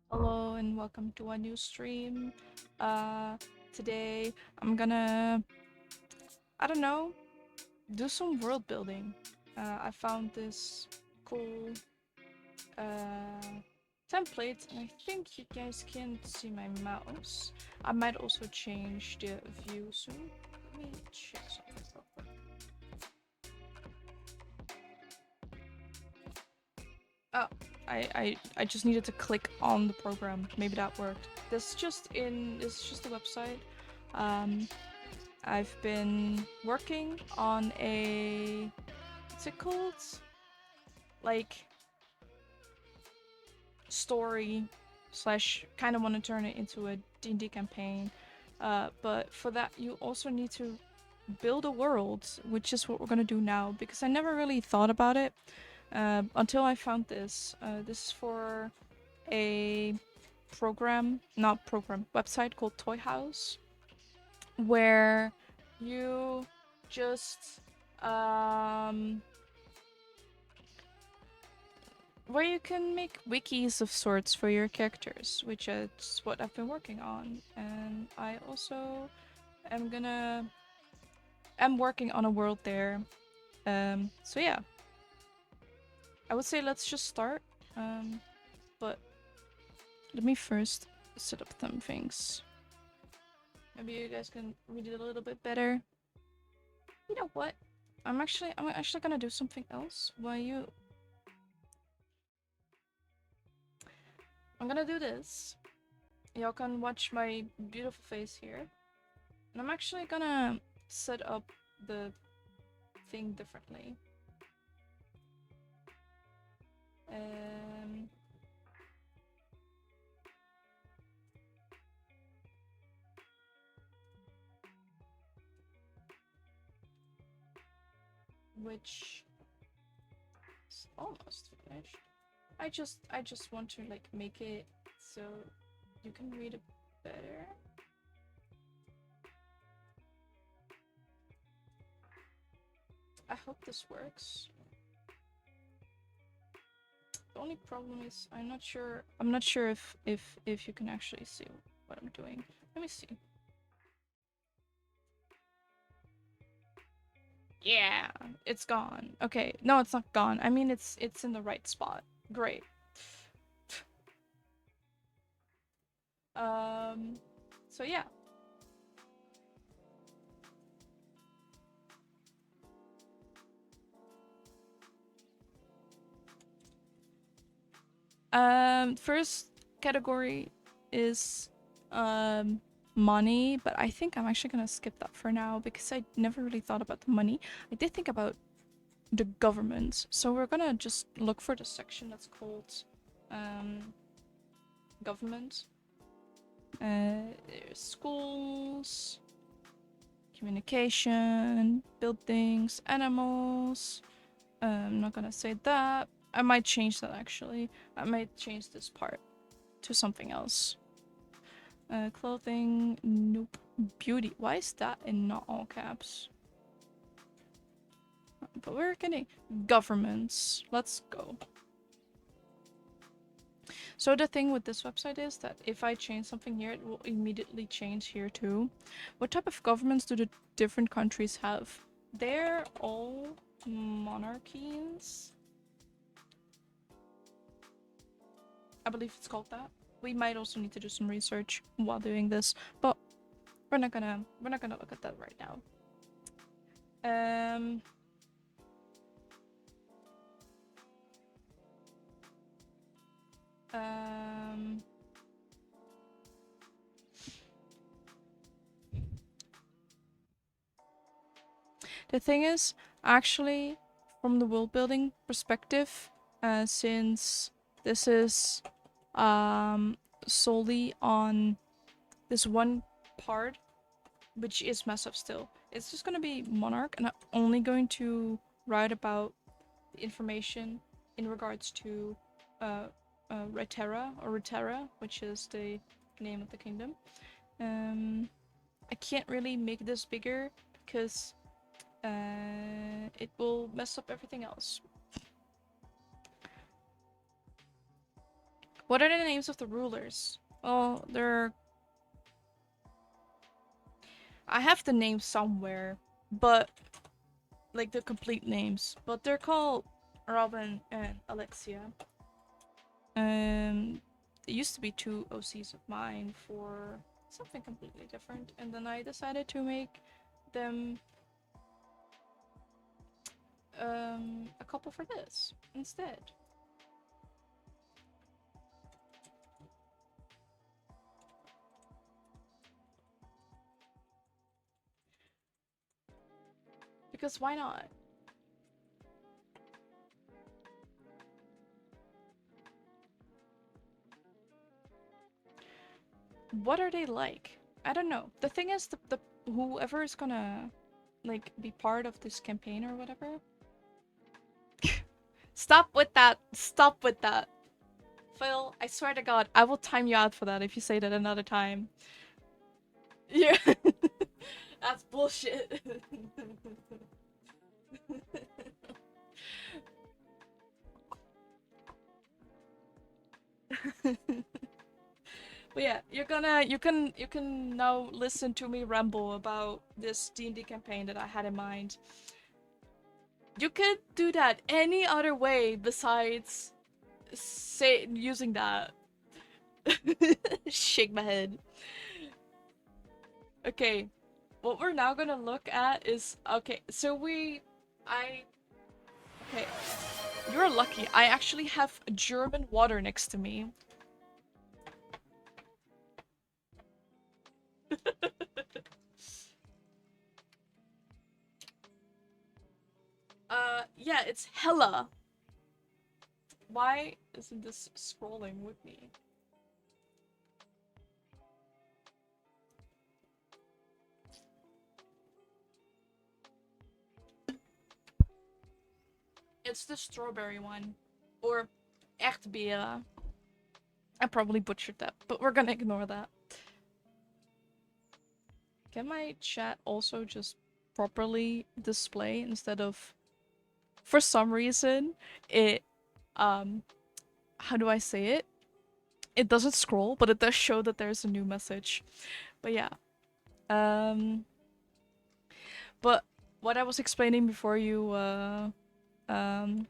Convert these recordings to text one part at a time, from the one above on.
Hello and welcome to a new stream. Today I'm gonna, I don't know, do some world building. I found this cool template and I think you guys can see my mouse. I might also change the view soon. Let me check something real quick. Oh, I just needed to click on the program. Maybe that worked. This is just the website. Um, I've been working on a, what's it called? Like, story slash kind of want to turn it into a D&D campaign. But for that you also need to build a world, which is what we're gonna do now, because I never really thought about it until I found this. This is for a website called Toy House, where you just where you can make wikis of sorts for your characters, which is what I've been working on. And I also am working on a world there. So yeah, I would say let's just start. But let me first set up some things. Maybe you guys can read it a little bit better. You know what? I'm actually gonna do something else while you. I'm gonna do this. Y'all can watch my beautiful face here. And I'm actually gonna set up the thing differently. Um, which is almost finished. I just want to like make it so you can read it better. I hope this works. The only problem is I'm not sure if you can actually see what I'm doing. Let me see. Yeah, it's gone. Okay, no, it's not gone. I mean, it's in the right spot. Great. So yeah. First category is money, but I think I'm actually gonna skip that for now because I never really thought about the money. I did think about the government, so we're gonna just look for the section that's called government. There's schools, communication, buildings, animals. I'm not gonna say that. I might change that actually. I might change this part to something else. Clothing, nope. Beauty, why is that in not all caps? But we're getting governments. Let's go. So the thing with this website is that if I change something here, it will immediately change here too. What type of governments do the different countries have? They're all monarchies. I believe it's called that. We might also need to do some research while doing this, but we're not gonna look at that right now. The thing is, actually, from the world building perspective, since this is solely on this one part, which is messed up still, it's just gonna be Monarch, and I'm only going to write about the information in regards to uh, Reterra, which is the name of the kingdom. I can't really make this bigger because it will mess up everything else. What are the names of the rulers? Well, I have the names somewhere, but like the complete names, but they're called Robin and Alexia. There used to be two OCs of mine for something completely different, and then I decided to make them a couple for this instead. Because why not? What are they like? I don't know. The thing is, the whoever is gonna like be part of this campaign or whatever. Stop with that. Stop with that. Phil, I swear to God, I will time you out for that if you say that another time. Yeah. That's bullshit. But yeah, you can now listen to me ramble about this D&D campaign that I had in mind. You could do that any other way besides say using that. Shake my head. Okay, what we're now gonna look at is okay. Okay. You're lucky. I actually have German water next to me. Yeah, it's Hella. Why isn't this scrolling with me? It's the strawberry one. Or Erdbeere. I probably butchered that, but we're gonna ignore that. Can my chat also just properly display instead of... For some reason, it, how do I say it? It doesn't scroll, but it does show that there's a new message. But yeah. Um, but what I was explaining before you, um,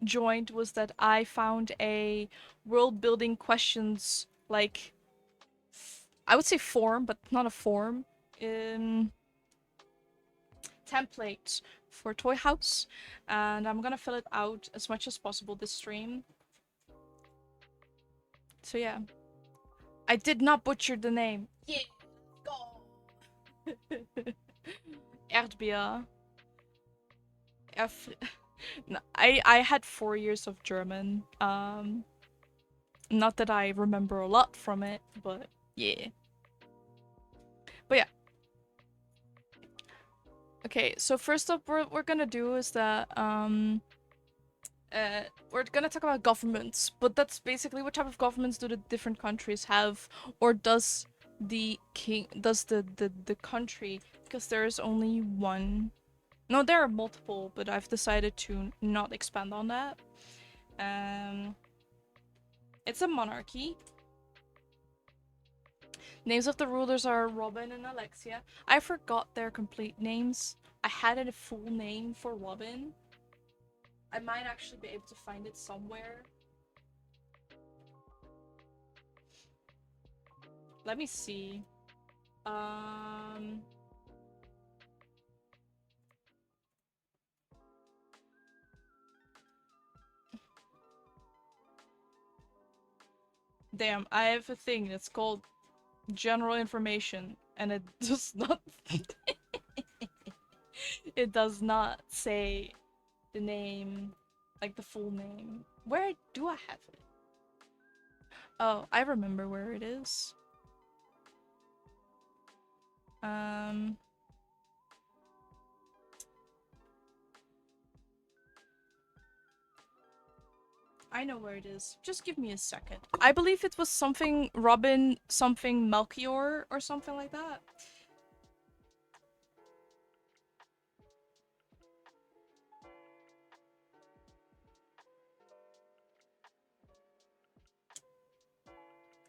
joined was that I found a world building questions, like, I would say form, but not a form, template for Toy House, and I'm gonna fill it out as much as possible this stream. So yeah. I did not butcher the name. Yeah, go! Erdbeer. F No, I had 4 years of German. Not that I remember a lot from it, but yeah. But yeah. Okay, so first up, what we're gonna do is that we're gonna talk about governments, but that's basically what type of governments do the different countries have, or does the country, because there is only one. No, there are multiple, but I've decided to not expand on that. Um, it's a monarchy. Names of the rulers are Robin and Alexia. I forgot their complete names. I had a full name for Robin. I might actually be able to find it somewhere. Let me see. Damn, I have a thing that's called general information, and it does not... it does not say the name, like the full name. Where do I have it? Oh, I remember where it is. Um, I know where it is. Just give me a second. I believe it was something Robin something Melchior or something like that.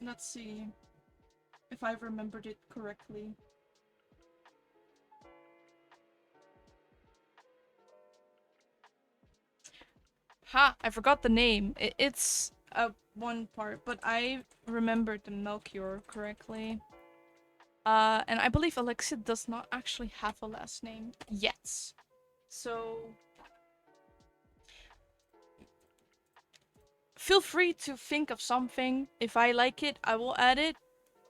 Let's see if I remembered it correctly. Ha! I forgot the name. It's one part, but I remembered the Melchior correctly. And I believe Alexia does not actually have a last name yet. So feel free to think of something. If I like it, I will add it.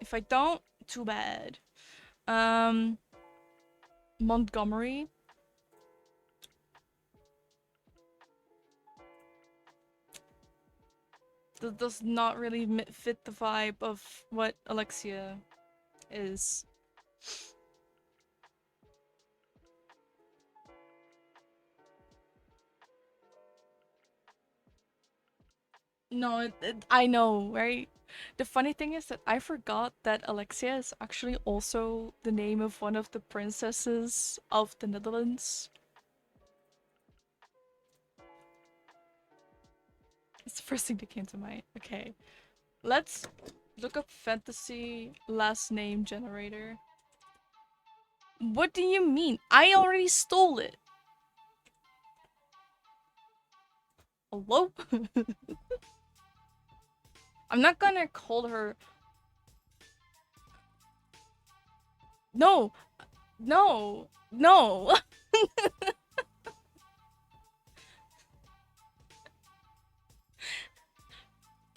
If I don't, too bad. Montgomery. That does not really fit the vibe of what Alexia is. No, I know, right? The funny thing is that I forgot that Alexia is actually also the name of one of the princesses of the Netherlands. It's the first thing that came to mind. Okay. Let's look up fantasy last name generator. What do you mean? I already stole it. Hello? I'm not gonna call her. No. No. No.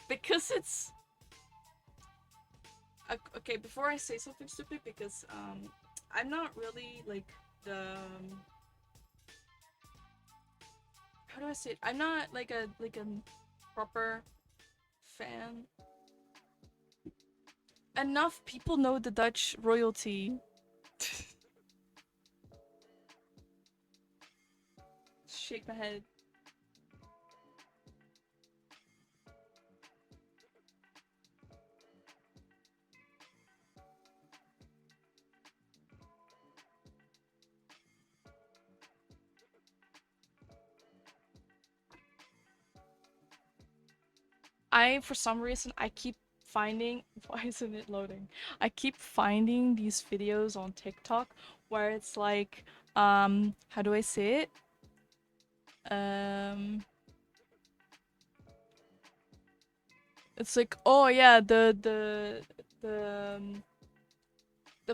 Because it's okay. Before I say something stupid, because I'm not really like the how do I say it? I'm not like a proper fan. Enough people know the Dutch royalty. Shake my head. For some reason, I keep finding. Why isn't it loading? I keep finding these videos on TikTok where it's like, how do I say it? Um, it's like, oh yeah, the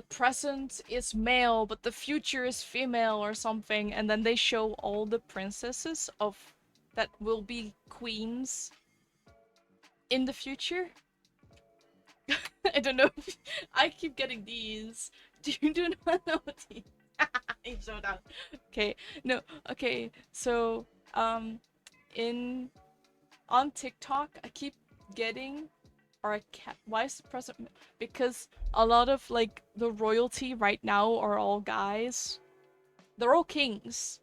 present is male, but the future is female or something, and then they show all the princesses of that will be queens in the future. I don't know. I keep getting these. Do you do not know what these? You showed up. Okay, no. Okay, so in on TikTok, I keep getting or I can't. Why is the present? Because a lot of like the royalty right now are all guys. They're all kings.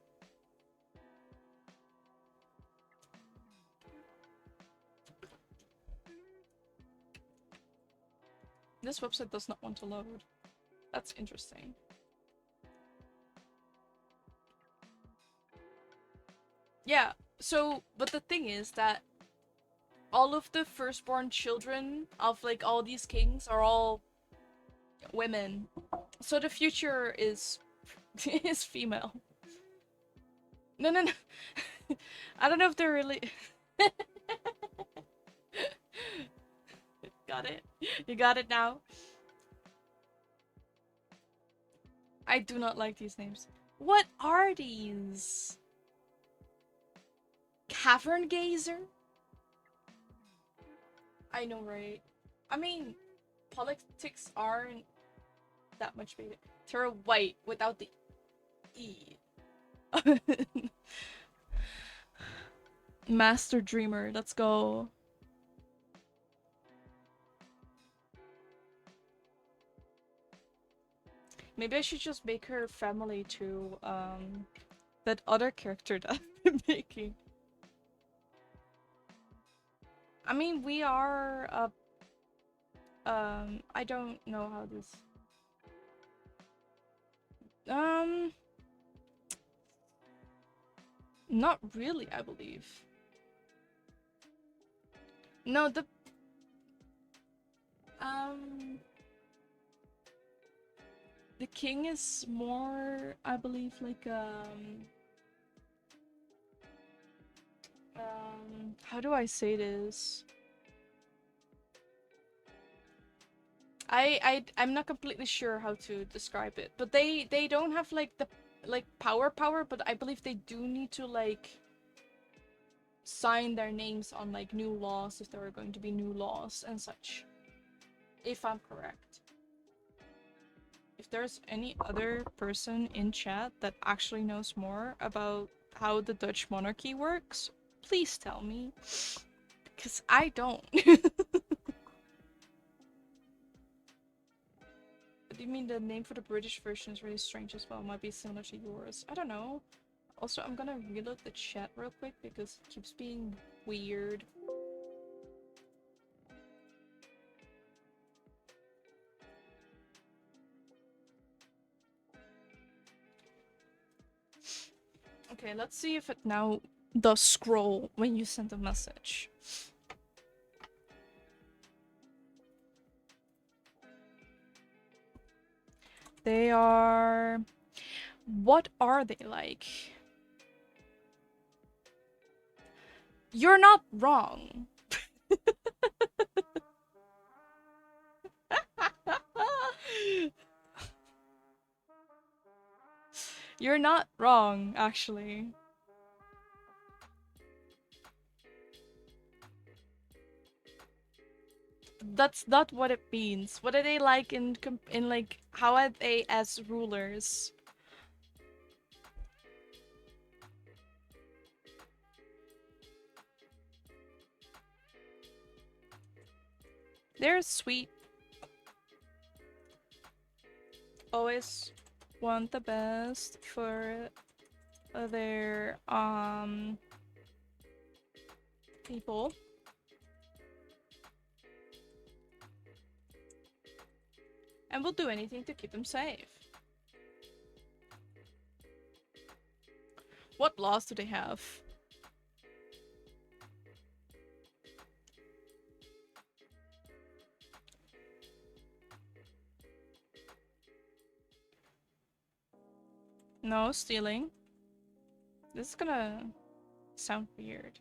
This website does not want to load. That's interesting. Yeah, so, but the thing is that all of the firstborn children of like all these kings are all women. So the future is is female. No, no, no. I don't know if they're really got it. You got it now. I do not like these names. What are these? Cavern Gazer? I know, right? I mean, politics aren't that much better. Tara White without the E. Master Dreamer, let's go. Maybe I should just make her family to that other character that I've been making. I mean, we are I don't know how this um not really, I believe. No, um the king is more, I believe, like how do I say this? I'm not completely sure how to describe it, but they don't have like the like power, but I believe they do need to like sign their names on like new laws if there are going to be new laws and such. If I'm correct. If there's any other person in chat that actually knows more about how the Dutch monarchy works, please tell me. Because I don't. What do you mean the name for the British version is really strange as well? Might be similar to yours. I don't know. Also, I'm gonna reload the chat real quick because it keeps being weird. Okay, let's see if it now does scroll when you send a message. They are... What are they like? You're not wrong. You're not wrong, actually. That's not what it means. What are they like in like how are they as rulers? They're sweet. Always want the best for their people. And will do anything to keep them safe. What laws do they have? No stealing. This is gonna sound weird.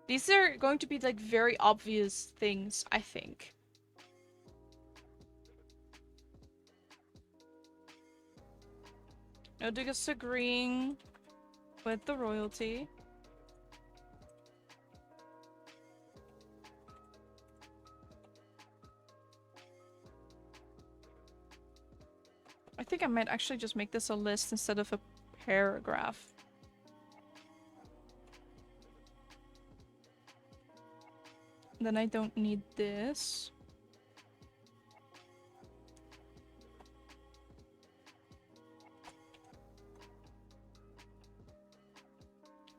These are going to be like very obvious things, I think. No disagreeing with the royalty. I think I might actually just make this a list instead of a paragraph. Then I don't need this.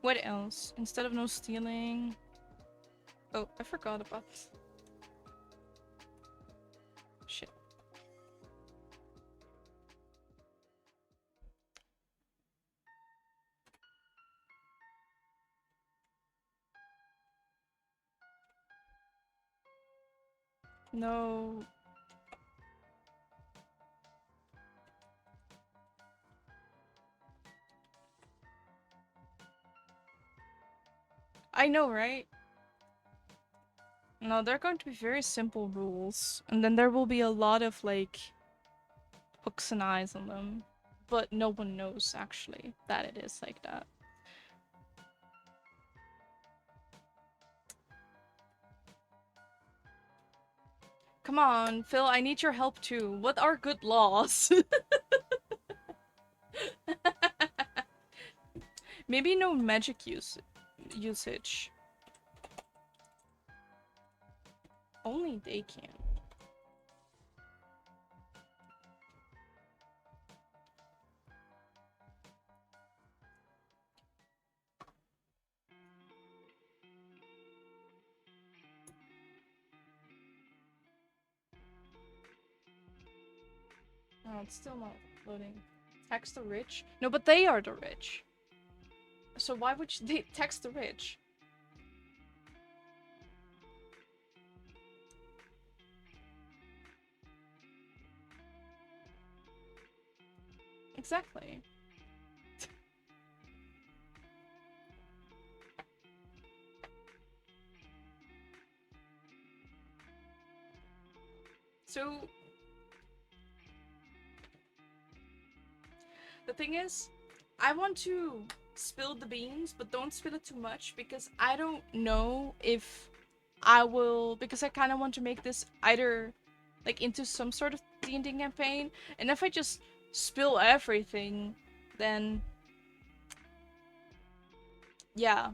What else? Instead of no stealing... Oh, I forgot about... Shit. No... I know, right? No, they're going to be very simple rules. And then there will be a lot of, like, hooks and eyes on them. But no one knows, actually, that it is like that. Come on, Phil, I need your help too. What are good laws? Maybe no magic usage. Only they can. Oh, it's still not loading. Tax the rich? No, but they are the rich. So why would they tax the rich? Exactly. So the thing is, I want to spill the beans, but don't spill it too much because I don't know if I will, because I kind of want to make this either like into some sort of D&D campaign, and if I just spill everything, then yeah,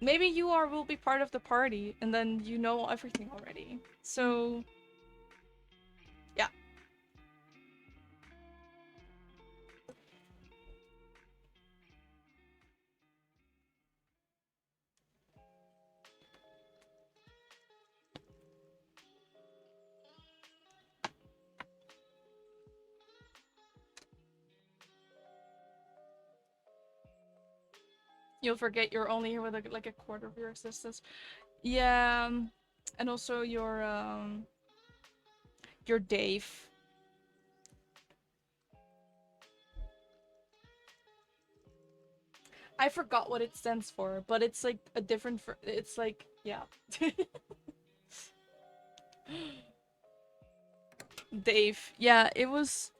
maybe you are will be part of the party, and then you know everything already. So yeah. You'll forget you're only here with like a quarter of your existence. Yeah, and also your Dave. I forgot what it stands for, but it's like a different. It's like yeah. Dave. Yeah, it was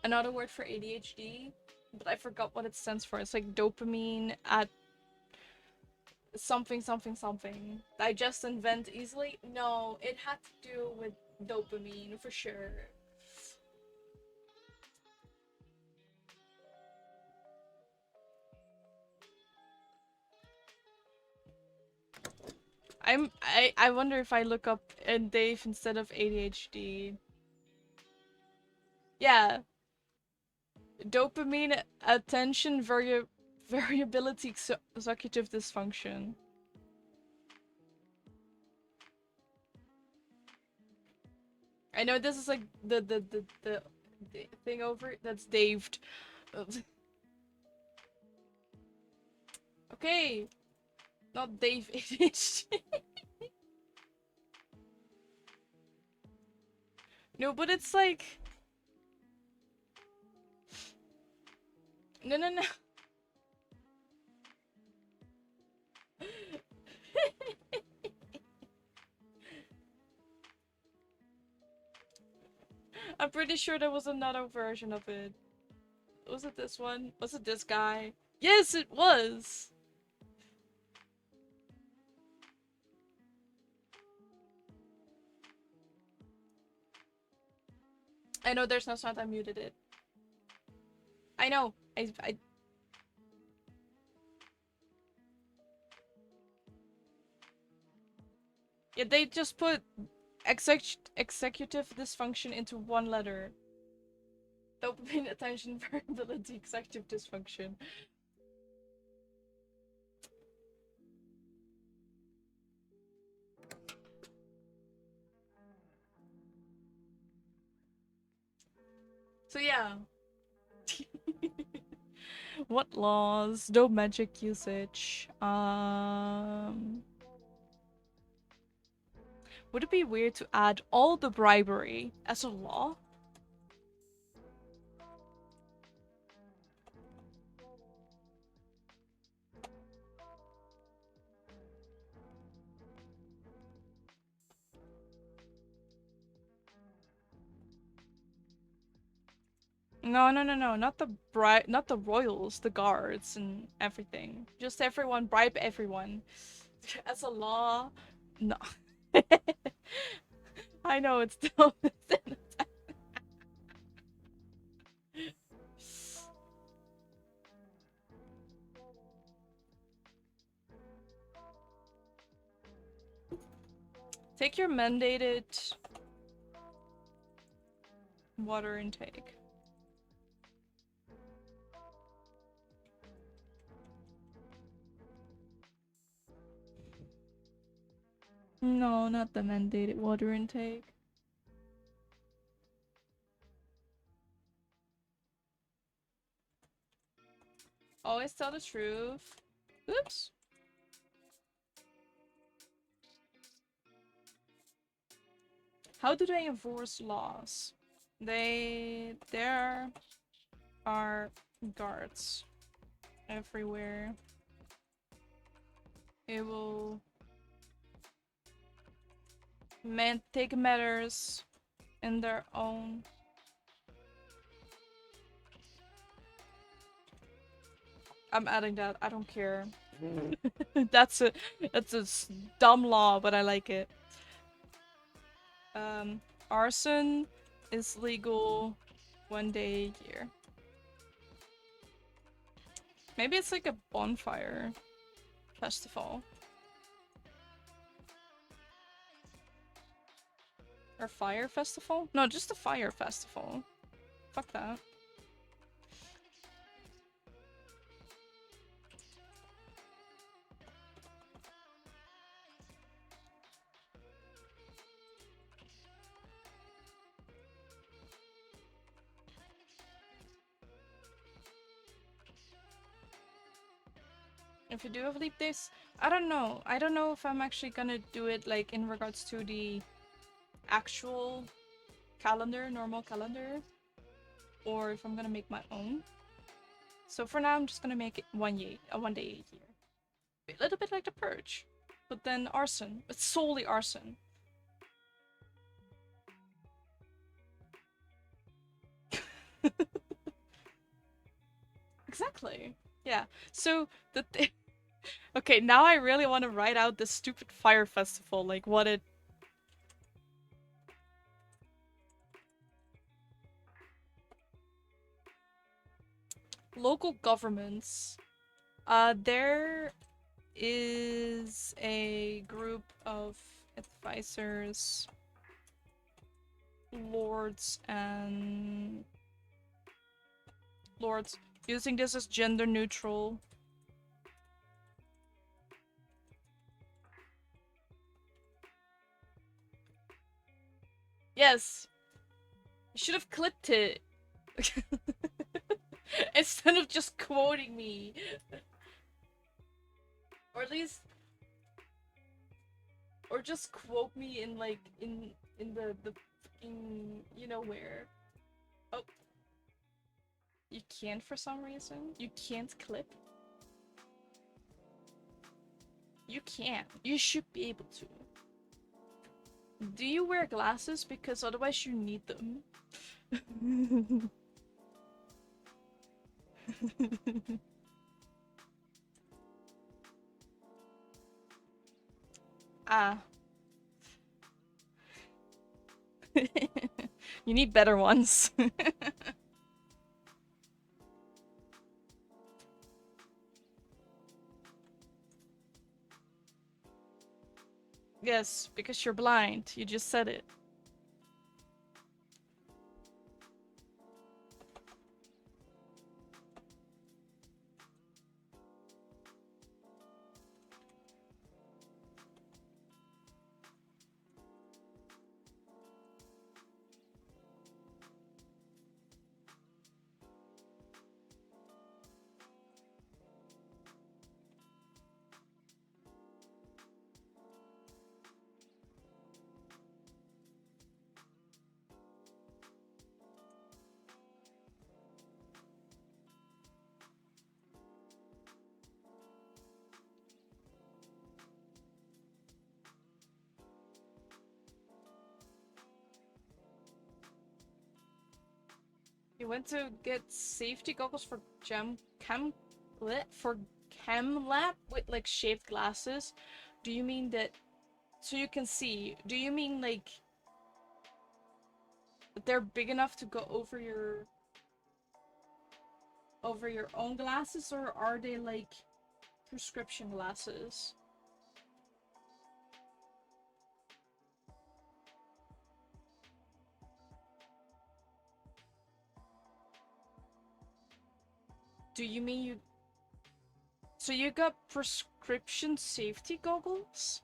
another word for ADHD, but I forgot what it stands for. It's like dopamine at something something something. Digest and vent easily? No, it had to do with dopamine for sure. I wonder if I look up and Dave instead of ADHD. Yeah, dopamine attention variability executive dysfunction. I know this is like the thing over that's Daved. Okay, not Dave ADHD. No, but it's like no no no. I'm pretty sure there was another version of it. Was it this one? Was it this guy? Yes, it was! I know there's no sound, I muted it. I know. I yeah, they just put executive dysfunction into one letter. Dopamine attention variability executive dysfunction. So yeah. What laws? No magic usage. Would it be weird to add all the bribery as a law? No, no, no, no, not not the royals, the guards and everything. Just everyone, bribe everyone. As a law, no. I know it's still. Take your mandated water intake. No, not the mandated water intake. Always tell the truth. Oops. How do they enforce laws? There are guards everywhere. It will take matters in their own. I'm adding that. I don't care. that's a dumb law, but I like it. Arson is legal 1 day a year. Maybe it's like a bonfire festival. Or fire festival? No, just a fire festival. Fuck that. If you do have leap days, I don't know. I don't know if I'm actually gonna do it like in regards to the actual calendar, normal calendar, or if I'm gonna make my own. So for now, I'm just gonna make it 1 day a year. A little bit like the purge, but then arson. It's solely arson. Exactly. Yeah. So the okay, now I really want to write out this stupid fire festival, like what it. Local governments. There is a group of advisors, lords, and lords using this as gender neutral. Yes, you should have clipped it instead of just quoting me, or at least, or just quote me in like in the fucking you know where. Oh, you can't for some reason. You can't clip. You can't. You should be able to. Do you wear glasses? Because otherwise you need them. Ah. You need better ones. Yes, because you're blind. You just said it. You went to get safety goggles for chem lab with like shaved glasses. Do you mean that so you can see? Do you mean like they're big enough to go over your own glasses, or are they like prescription glasses? Do you mean you... So you got prescription safety goggles?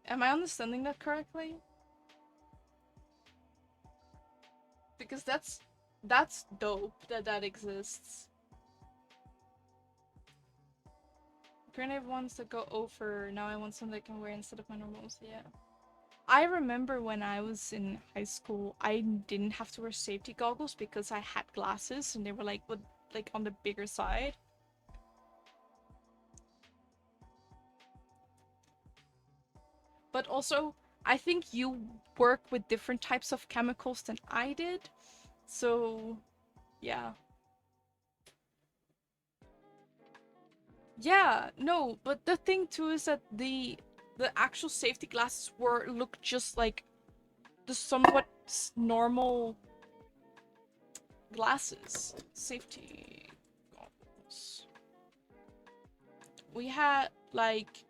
Am I understanding that correctly? Because that's dope that that exists. Currently I have ones that go over. Now I want something I can wear instead of my normals. Yeah. I remember when I was in high school, I didn't have to wear safety goggles because I had glasses and they were like on the bigger side. But also, I think you work with different types of chemicals than I did. So, yeah. Yeah, no, but the thing too is that the actual safety glasses look just like the somewhat normal glasses. Safety goggles. We had like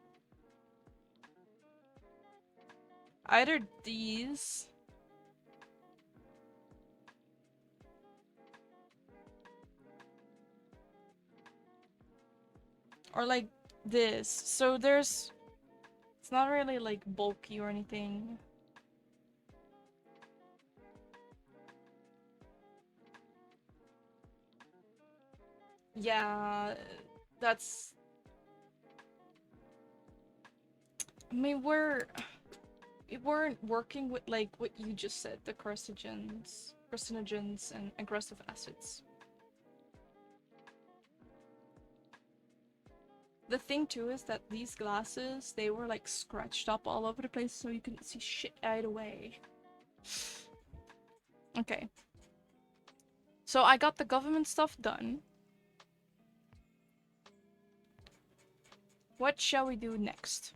either these or like this. So there's... It's not really like bulky or anything. Yeah, that's... I mean, we weren't working with like what you just said, the carcinogens and aggressive acids. The thing too is that these glasses, they were like scratched up all over the place so you couldn't see shit either way. Okay. So I got the government stuff done. What shall we do next?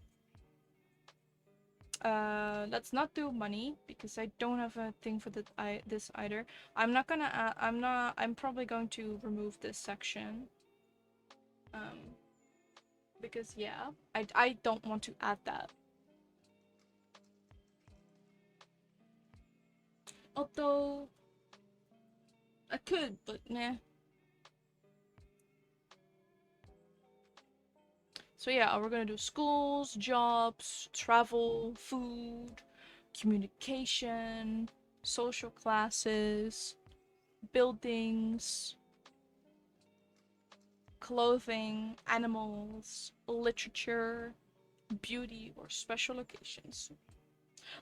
Let's not do money because I don't have a thing for this either. I'm probably going to remove this section. Because yeah, I don't want to add that. Although I could, but nah. So yeah, we're gonna do schools, jobs, travel, food, communication, social classes, buildings, clothing, animals, literature, beauty, or special occasions.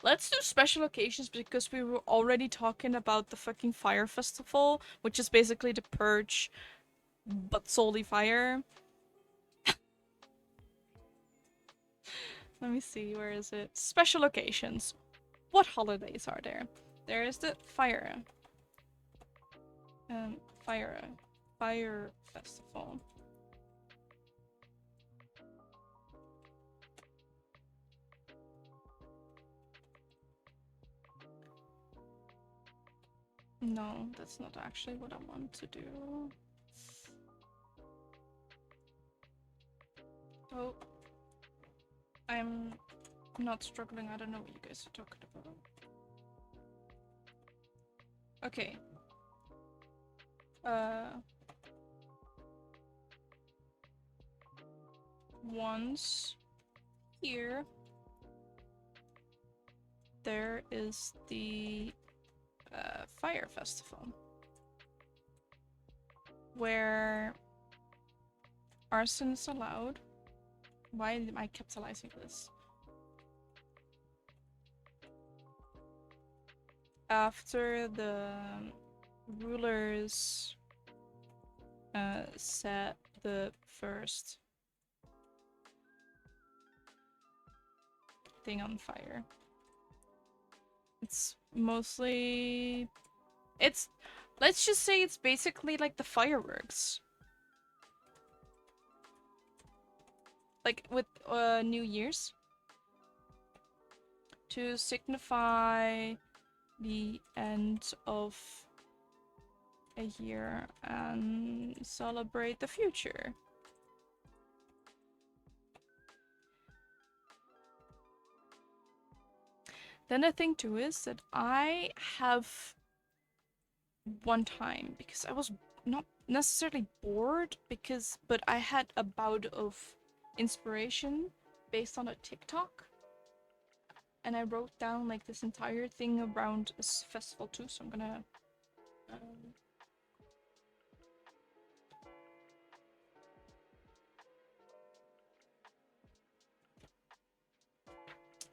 Let's do special occasions because we were already talking about the fucking fire festival, which is basically the purge, but solely fire. Let me see, where is it? Special occasions. What holidays are there? There is the fire. Um, fire. Fire festival. No, that's not actually what I want to do. Oh, I'm not struggling. I don't know what you guys are talking about. Okay. Once here, there is the fire festival where arson is allowed. Why am I capitalizing this? After the rulers set the first thing on fire. It's mostly... It's... Let's just say it's basically like the fireworks. Like with New Year's. To signify the end of a year and celebrate the future. Then the thing too is that I have one time because I was not necessarily bored but I had a bout of inspiration based on a TikTok. And I wrote down like this entire thing around this festival too, so I'm gonna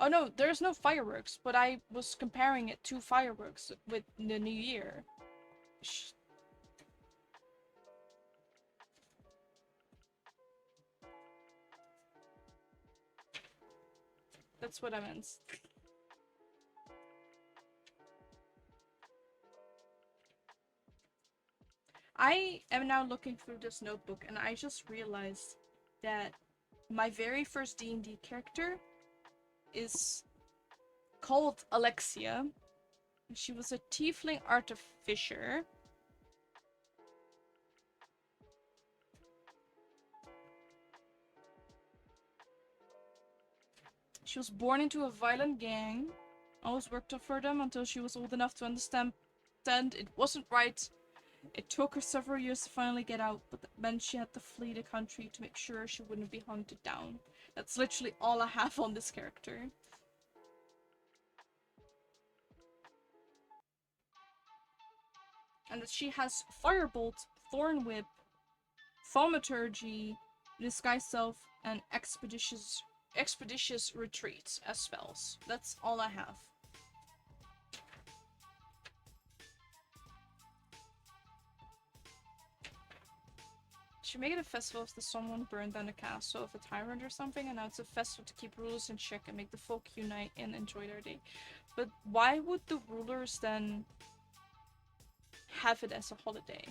oh no, there's no fireworks, but I was comparing it to fireworks with the new year. That's what I meant. I am now looking through this notebook and I just realized that my very first D&D character is called Alexia. She was a tiefling artificer. She was born into a violent gang. Always worked for them until she was old enough to understand it wasn't right. It took her several years to finally get out, but that meant she had to flee the country to make sure she wouldn't be hunted down. That's literally all I have on this character. And that she has Firebolt, Thorn Whip, Thaumaturgy, Disguise Self, and Expeditious Retreat as spells. That's all I have. Should make it a festival if someone burned down the castle of a tyrant or something, and now it's a festival to keep rulers in check and make the folk unite and enjoy their day. But why would the rulers then have it as a holiday?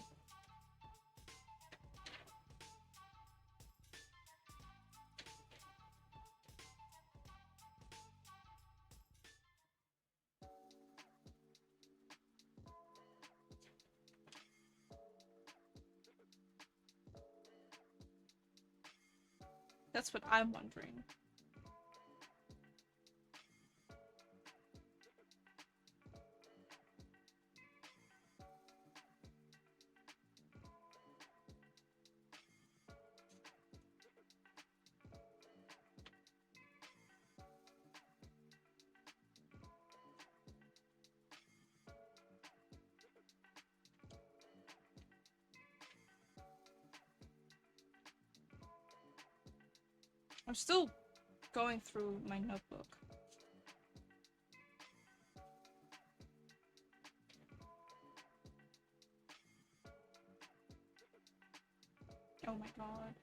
That's what I'm wondering. I'm still going through my notebook. Oh my god.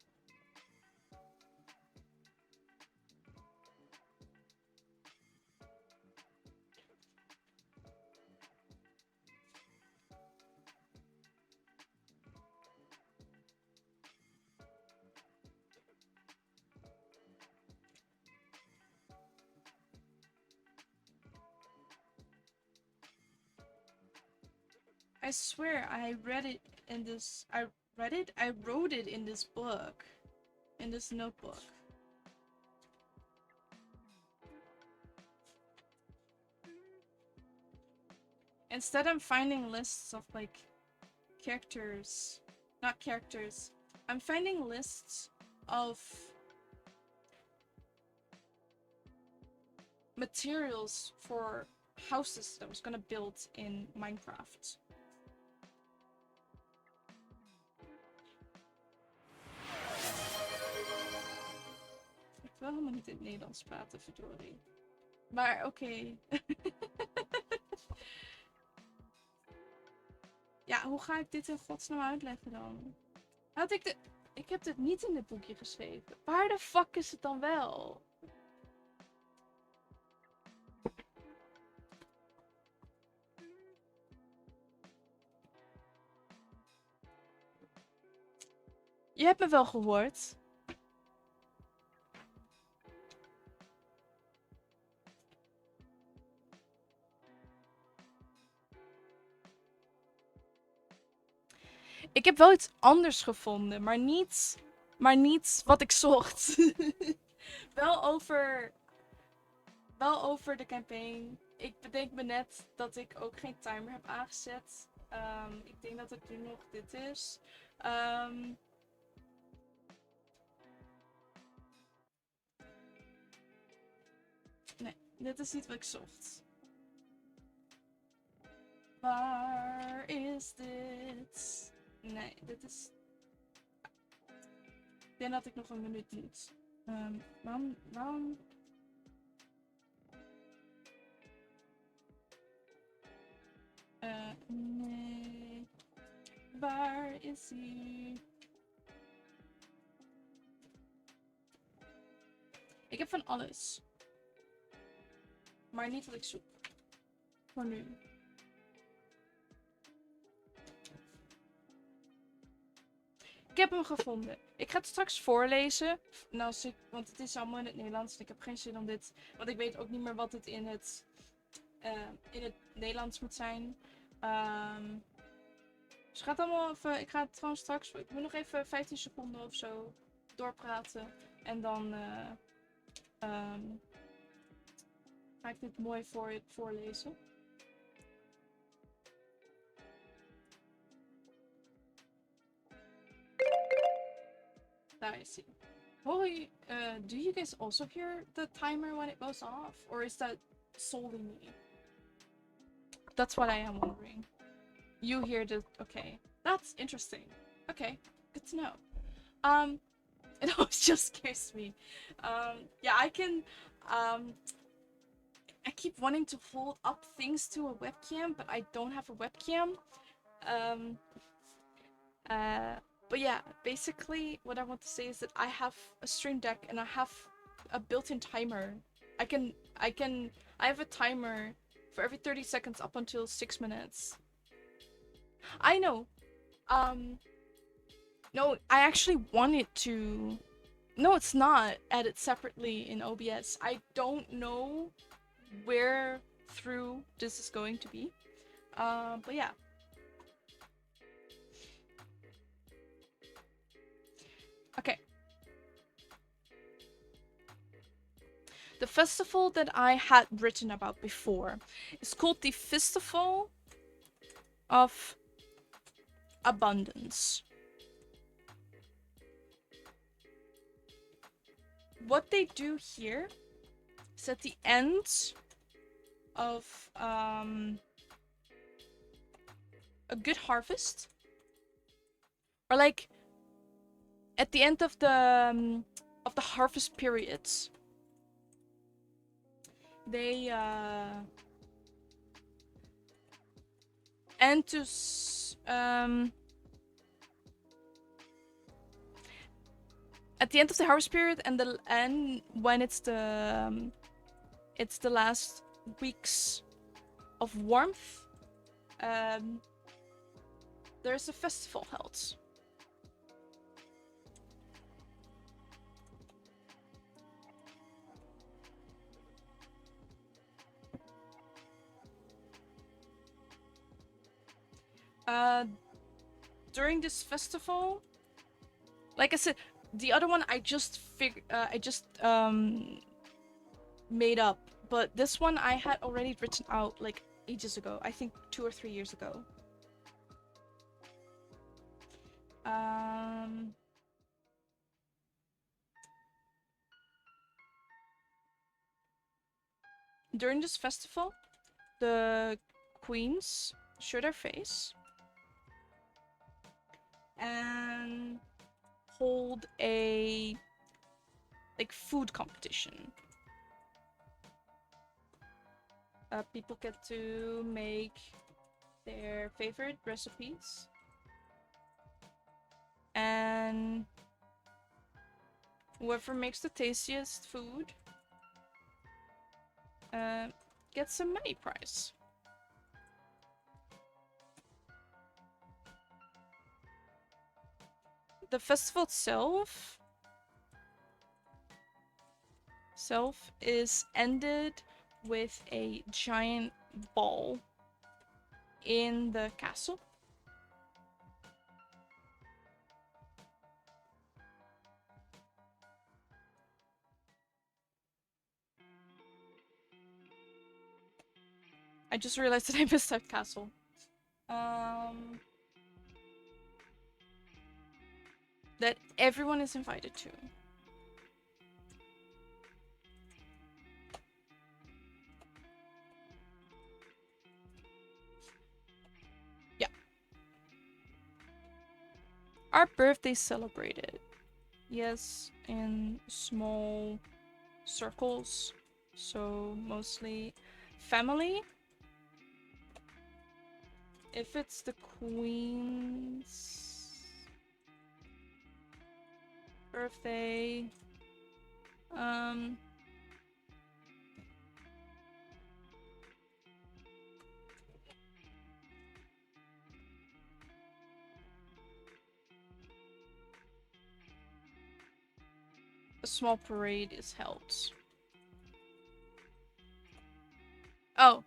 I swear I read it in this. I wrote it in this book. In this notebook. Instead, I'm finding lists of like characters. Not characters. I'm finding lists of materials for houses that I was gonna build in Minecraft. Ik wil helemaal niet in het Nederlands praten, verdorie. Maar oké. Ja, hoe ga ik dit in godsnaam uitleggen dan? Ik heb dit niet in dit boekje geschreven. Waar de fuck is het dan wel? Je hebt me wel gehoord. Ik heb wel iets anders gevonden, maar niet wat ik zocht. wel over de campaign. Ik bedenk me net dat ik ook geen timer heb aangezet. Ik denk dat het nu nog dit is. Nee, dit is niet wat ik zocht. Waar is dit? Nee, dit is... Ik denk dat ik nog een minuut moet. Waarom... Nee. Waar is hij? Ik heb van alles. Maar niet wat ik zoek. Voor nu. Ik heb hem gevonden. Ik ga het straks voorlezen. Want het is allemaal in het Nederlands. En ik heb geen zin om dit... Want ik weet ook niet meer wat het in het Nederlands moet zijn. Dus gaat allemaal even... Ik ga het gewoon straks... Ik moet nog even 15 seconden of zo doorpraten. En dan ga ik dit mooi voorlezen. Daar is hij. Hoi, do you guys also hear the timer when it goes off? Or is that solely me? That's what I am wondering. You hear the... Okay. That's interesting. Okay. Good to know. It always just scares me. Yeah, I can... I keep wanting to hold up things to a webcam, but I don't have a webcam. But yeah, basically what I want to say is that I have a Stream Deck and I have a built-in timer. I have a timer for every 30 seconds up until 6 minutes. I know. No, I actually wanted to... No, it's not added separately in OBS. I don't know where through this is going to be. But yeah. Okay. The festival that I had written about before is called the Festival of Abundance. What they do here is at the end of a good harvest, or like at the end of the harvest periods, they and to at the end of the harvest period and when it's the last weeks of warmth, there's a festival held. During this festival, like I said, the other one I just made up, but this one I had already written out like ages ago. I think 2 or 3 years ago. During this festival, the queens show their face and hold a like food competition. People get to make their favorite recipes, and whoever makes the tastiest food gets a money prize. The festival itself is ended with a giant ball in the castle. I just realized that I missed that castle. That everyone is invited to. Yeah. Our birthday celebrated. Yes, in small circles. So mostly family. If it's the queen's birthday, um, a small parade is held. Oh,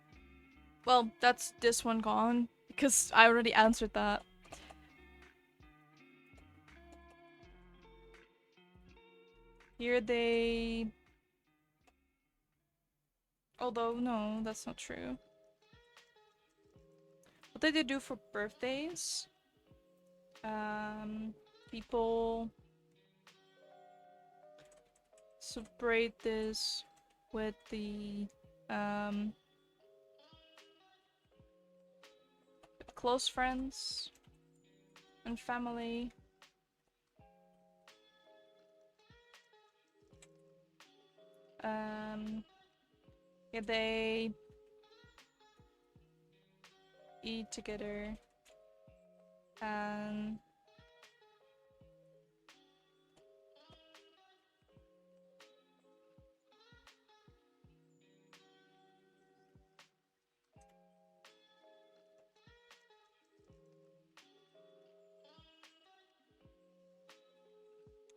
well, that's this one gone because I already answered that. Here they. Although, no, that's not true. What did they do for birthdays? People celebrate this with the um close friends and family. Yeah, they eat together and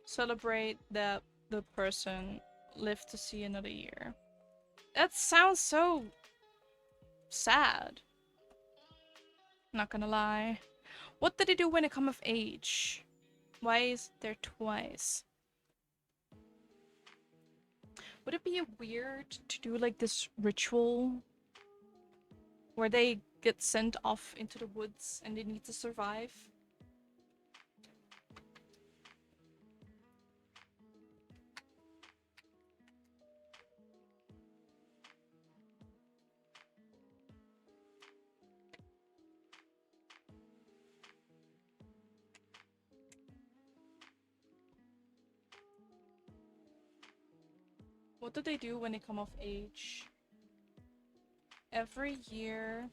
celebrate that the person lived to see another year. That sounds so sad. Not gonna lie. What did he do when it come of age? Why is there twice? Would it be weird to do like this ritual where they get sent off into the woods and they need to survive? What do they do when they come of age? Every year.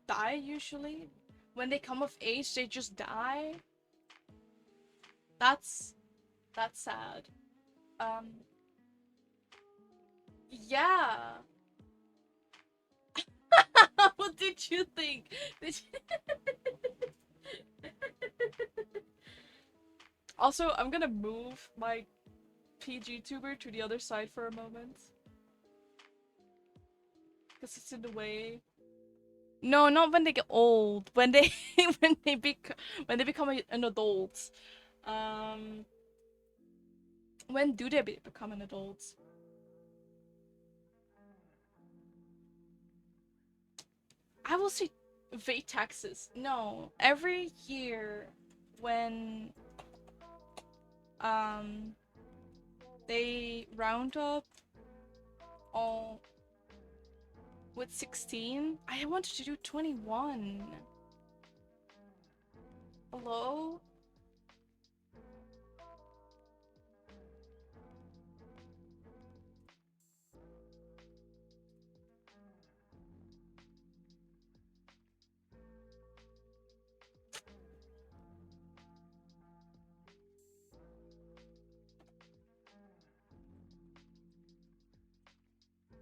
Die usually? When they come of age, they just die? That's sad. Um, yeah. What did you think? Did you... Also, I'm gonna move my PG tuber to the other side for a moment. Because it's in the way. No, not when they get old. When they when they become an adult. Um, when do they become an adult? I will say VAT taxes. No, every year when um they round up all with 16. I wanted to do 21. Hello?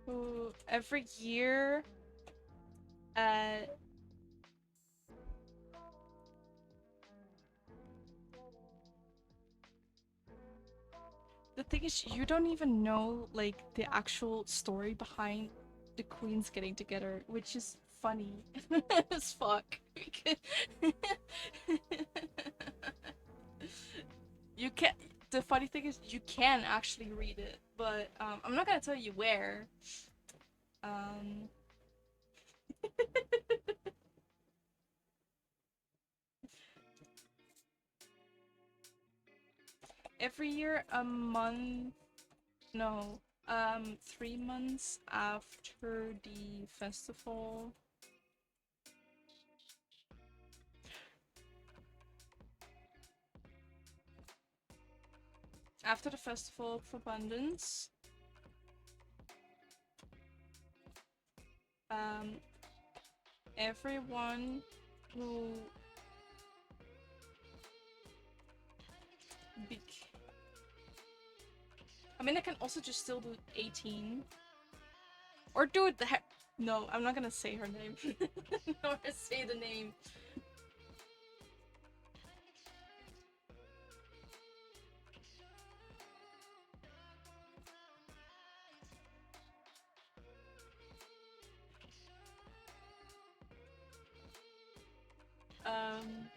Who every year uh the thing is you don't even know like the actual story behind the queens getting together, which is funny as fuck. You can't the funny thing is you can actually read it, but I'm not gonna tell you where. Um, every year, a month, no, 3 months after the festival. After the Festival of Abundance, um, everyone who I mean, I can also just still do 18. Or do it no, I'm not gonna say her name. Nor say the name. Um...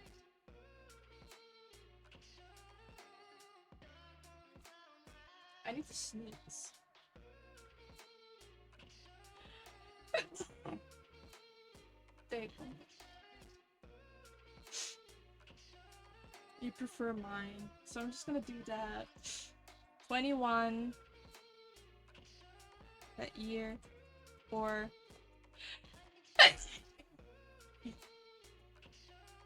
I need to sneeze. There you go. You prefer mine, so I'm just gonna do that. 21 that year, or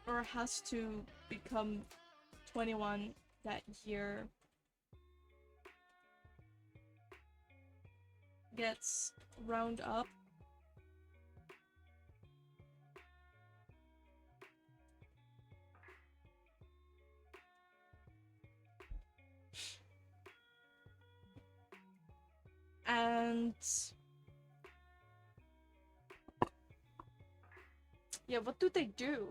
or has to become 21 that year, gets round up. And yeah, what do they do?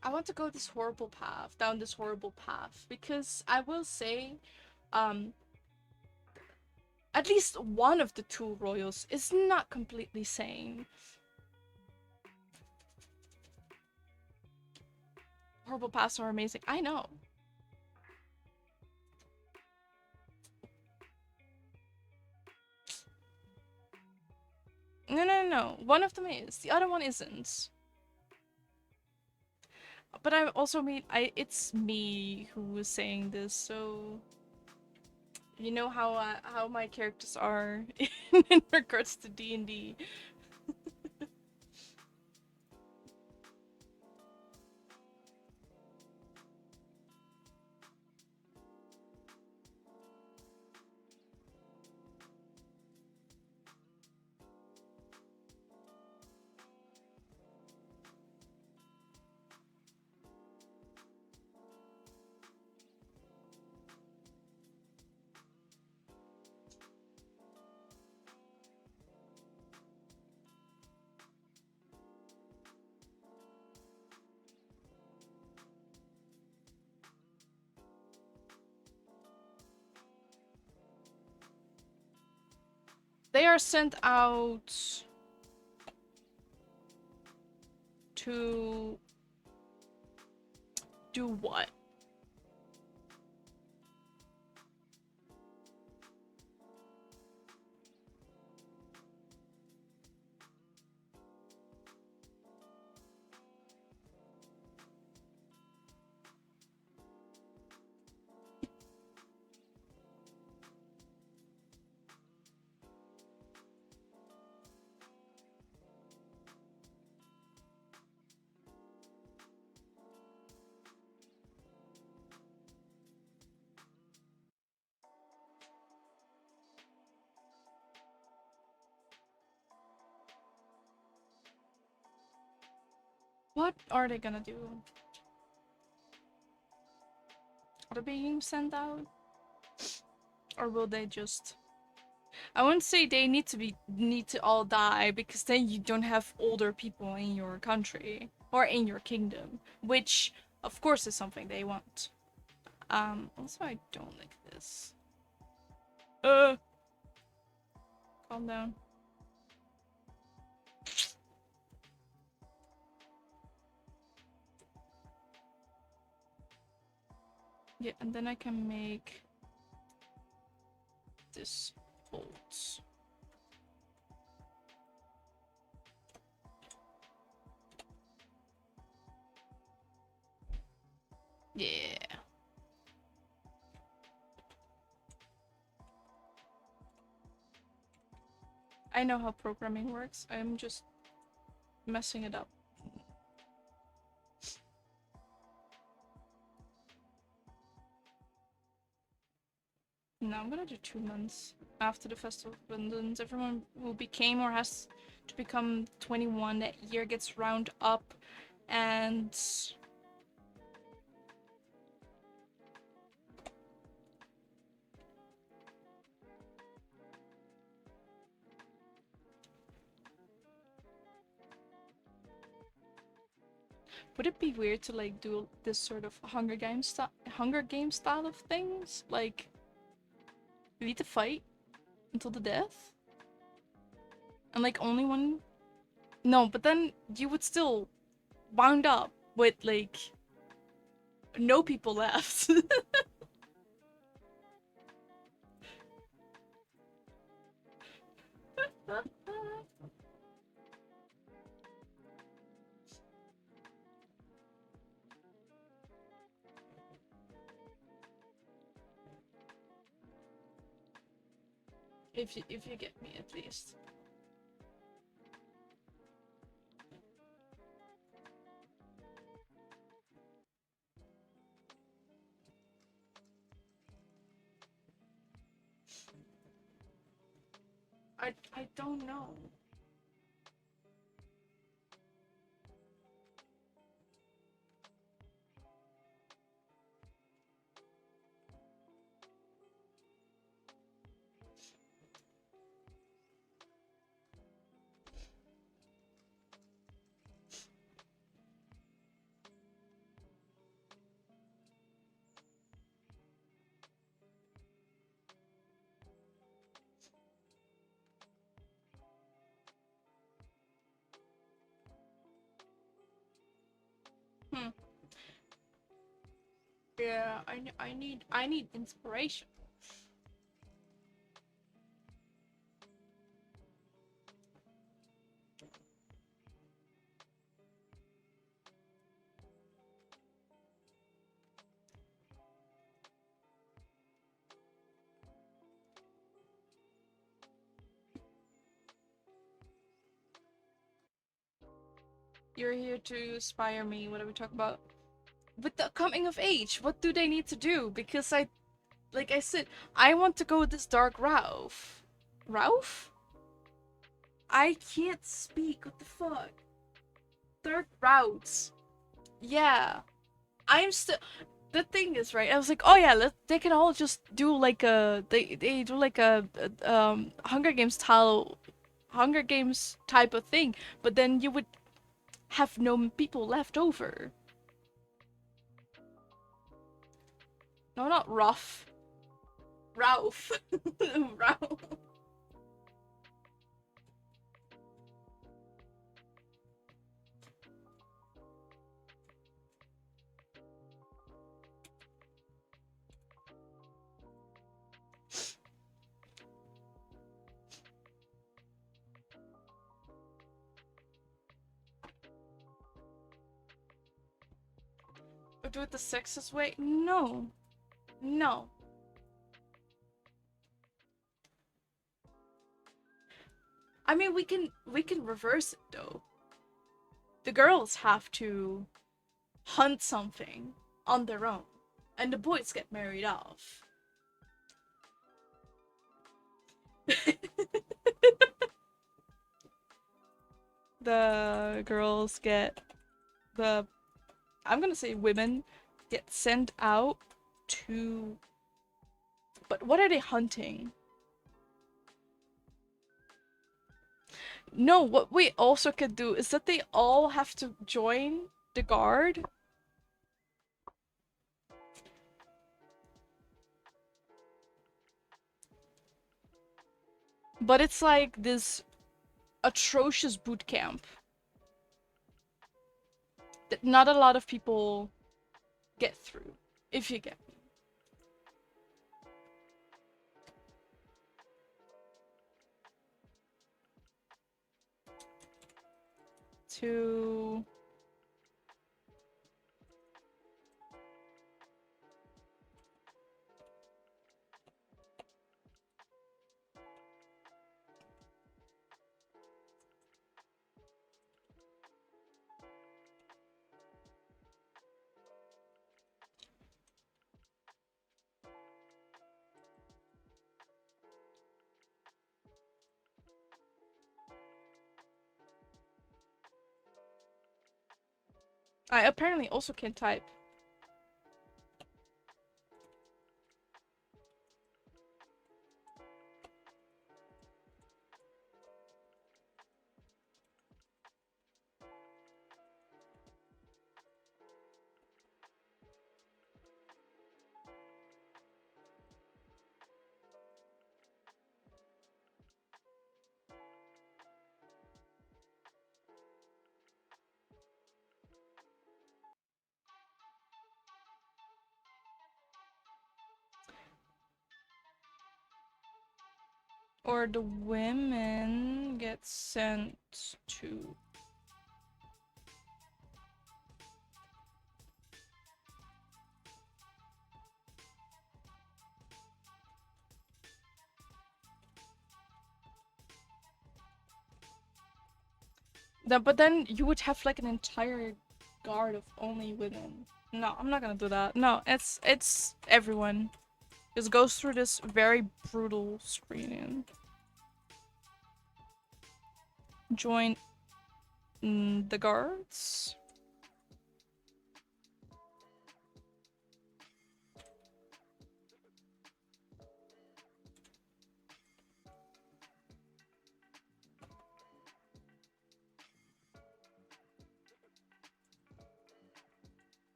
I want to go this horrible path, down this horrible path, because I will say, um, at least one of the two royals is not completely sane. Horrible paths are amazing. I know. No. One of them is. The other one isn't. But I also mean, it's me who was saying this, so you know how my characters are in regards to D&D. They are sent out to do what? What are they gonna do? Are they being sent out? Or will they just... I wouldn't say they need to all die, because then you don't have older people in your country or in your kingdom, which of course is something they want. Also I don't like this. Calm down. Yeah, and then I can make this bolt. Yeah. I know how programming works. I'm just messing it up. No, I'm gonna do 2 months after the Festival of Abundance. Everyone who became or has to become 21 that year gets round up, and would it be weird to like do this sort of Hunger Games style of things? Like, you need to fight until the death, and like only one. No, but then you would still wound up with like no people left. If you get me at least. I don't know. Hmm. Yeah, I need inspiration. You're here to inspire me. What are we talking about? With the coming of age, what do they need to do? Because like I said, I want to go with this Dark Ralph. Ralph? I can't speak. What the fuck? Dark routes. Yeah. I'm still. The thing is, right? I was like, oh yeah, they can all just do like they do like a Hunger Games type of thing, but then you would have no people left over. No, not rough. Ralph. Ralph. Do it the sexist way? No. No. I mean, we can reverse it though. The girls have to hunt something on their own, and the boys get married off. The girls get the I'm gonna say women get sent out to, but what are they hunting? No, what we also could do is that they all have to join the guard. But it's like this atrocious boot camp that not a lot of people get through, if you get me. To I apparently also can type. Or the women get sent to. But then you would have like an entire guard of only women. No, I'm not gonna do that. No, it's everyone. Just goes through this very brutal screening. Join the guards.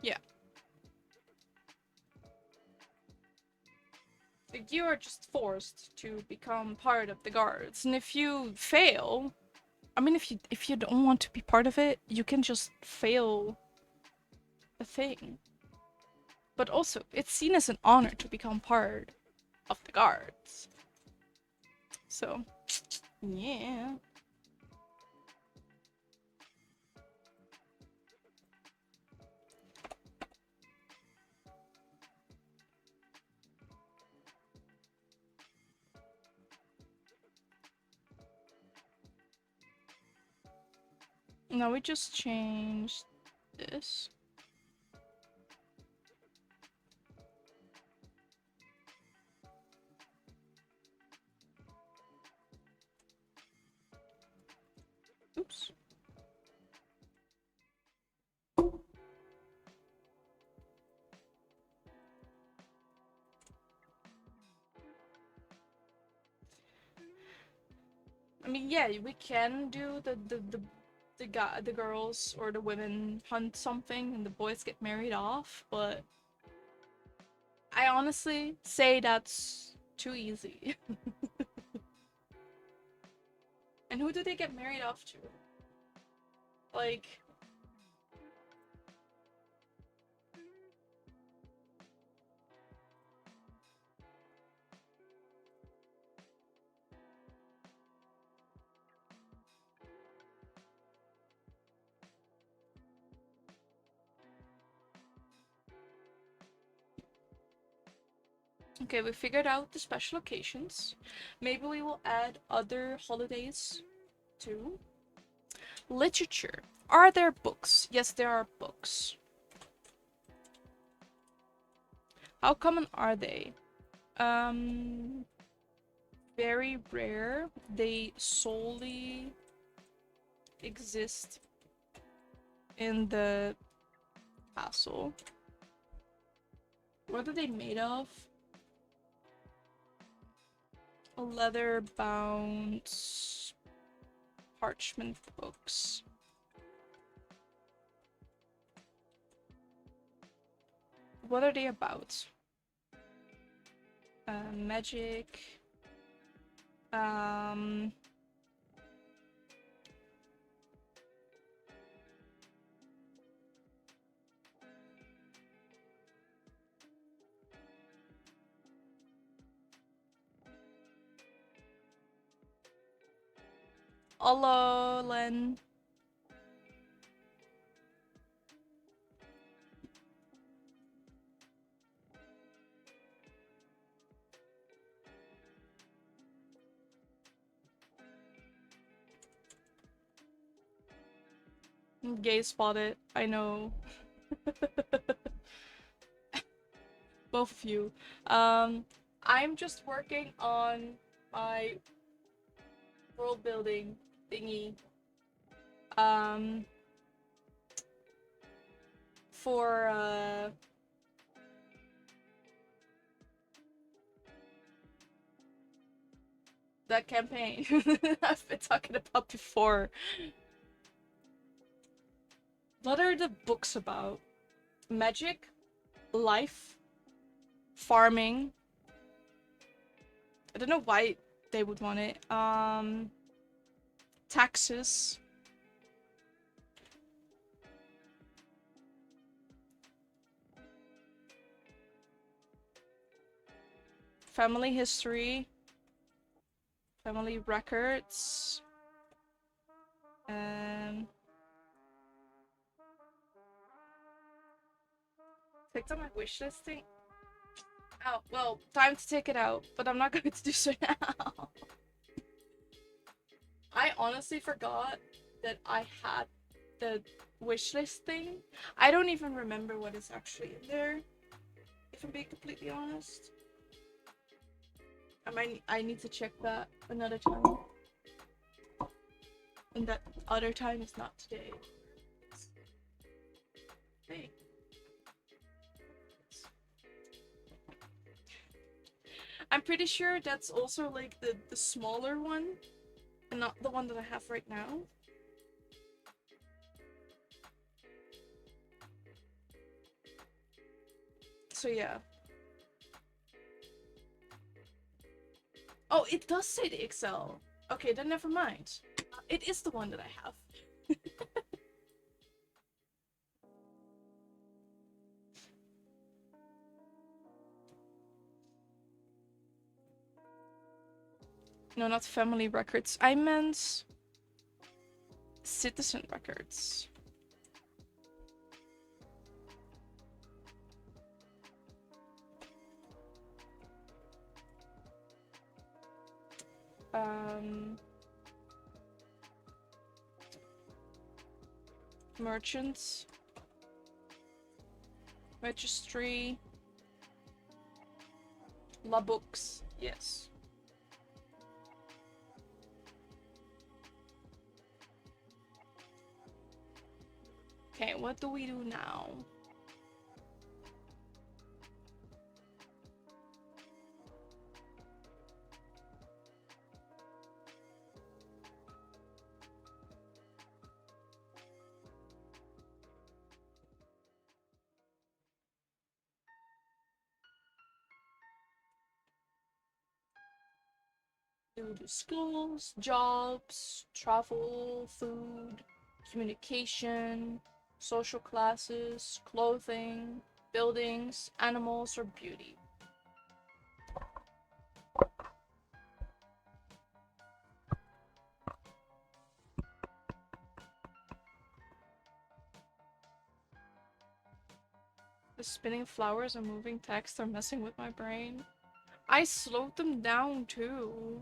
Yeah. Like, you are just forced to become part of the guards, and if you fail, I mean, if you don't want to be part of it, you can just fail a thing. But also, it's seen as an honor to become part of the guards. So, yeah. Now we just changed this. Oops. I mean, yeah, we can do the girls or the women hunt something and the boys get married off, but I honestly say that's too easy. And who do they get married off to? Like, okay, we figured out the special occasions. Maybe we will add other holidays too. Literature. Are there books? Yes, there are books. How common are they? Very rare. They solely exist in the castle. What are they made of? Leather bound parchment books. What are they about? Magic. Um. Hello, Len. Gay spotted. I know. Both of you. I'm just working on my world building thingy. Um, for that campaign I've been talking about before. What are the books about? Magic, life, farming. I don't know why they would want it. Taxes. Family history. Family records. Take on my wish listing. Oh, well, time to take it out, but I'm not going to do so now. I honestly forgot that I had the wish list thing. I don't even remember what is actually in there, if I'm being completely honest. I need to check that another time. And that other time is not today. Hey. I'm pretty sure that's also like the smaller one and not the one that I have right now. So yeah. Oh, it does say the Excel. Okay, then never mind. It is the one that I have. No, not family records. I meant citizen records. Merchants. Registry. La books. Yes. Okay, what do we do now? Do schools, jobs, travel, food, communication, social classes, clothing, buildings, animals, or beauty. The spinning flowers and moving text are messing with my brain. I slowed them down too.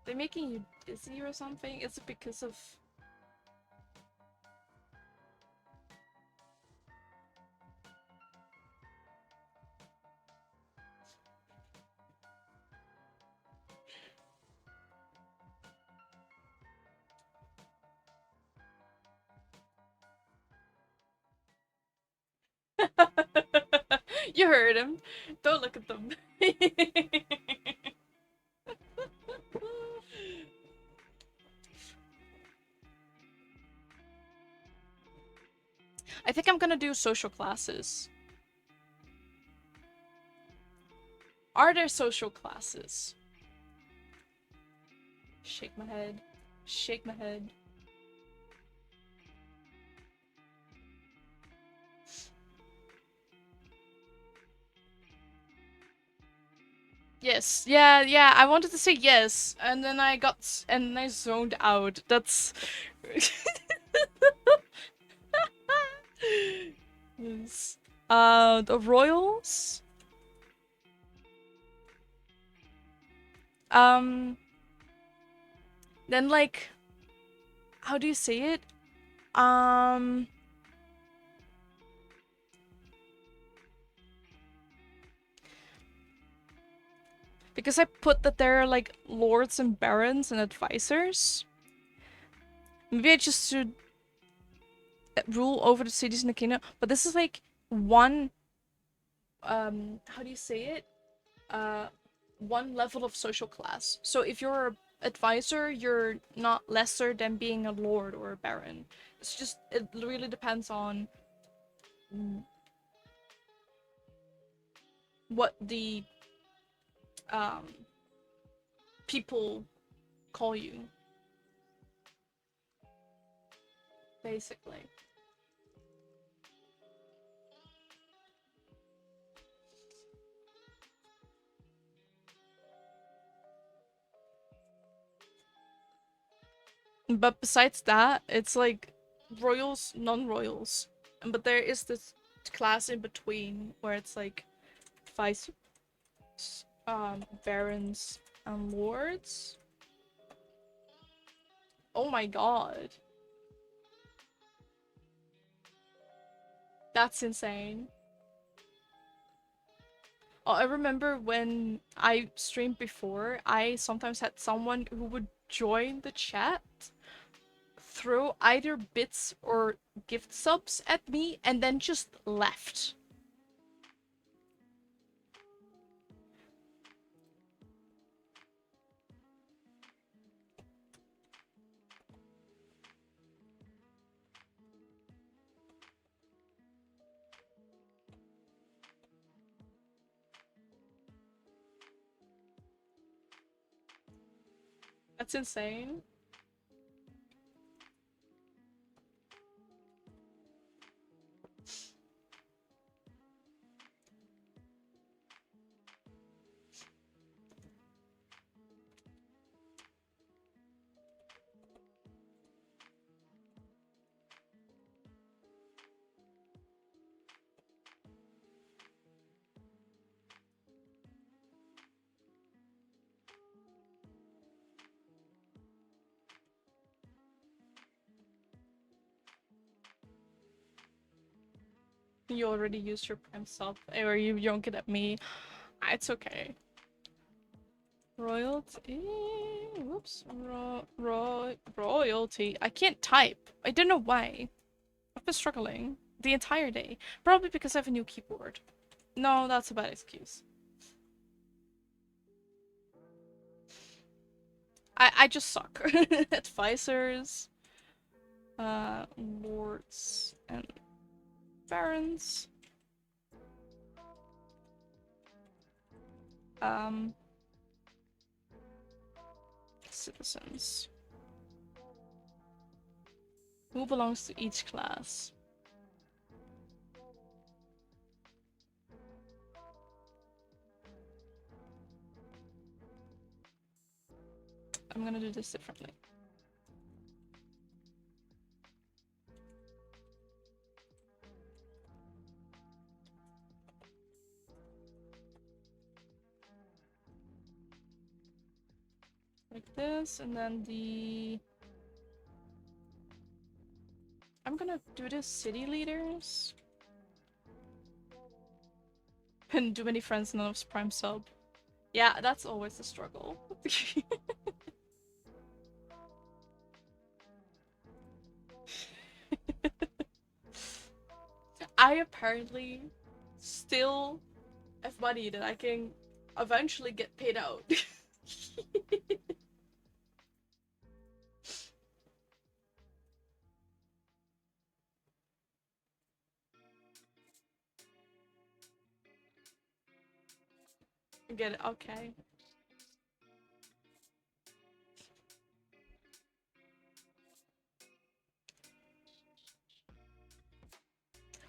They're making you dizzy or something? Is it because of... You heard him. Don't look at them. I think I'm gonna do social classes. Are there social classes? Shake my head. Shake my head. Yes. Yeah. I wanted to say yes, and then I zoned out. That's yes. The Royals. Um. Then like, how do you say it? Um. Because I put that there are like lords and barons and advisors. Maybe I just should rule over the cities in the kingdom. But this is like one how do you say it? Uh one level of social class. So if you're an advisor, you're not lesser than being a lord or a baron. It's just it really depends on what the um people call you, basically. But besides that, it's like royals, non-royals. But there is this class in between where it's like vice barons and lords. Oh my god. That's insane. Oh, I remember when I streamed before, I sometimes had someone who would join the chat, throw either bits or gift subs at me, and then just left. That's insane. You already used your prime sub, or you don't get at me. It's okay. Royalty. Whoops. Royalty. I can't type. I don't know why. I've been struggling the entire day. Probably because I have a new keyboard. No, that's a bad excuse. I just suck. Advisors. Lords and barons. Citizens. Who belongs to each class? I'm gonna do this differently. Like this, and then I'm gonna do the city leaders. And too many friends, none of prime sub. Yeah, that's always the struggle. I apparently still have money that I can eventually get paid out. Get it? Okay.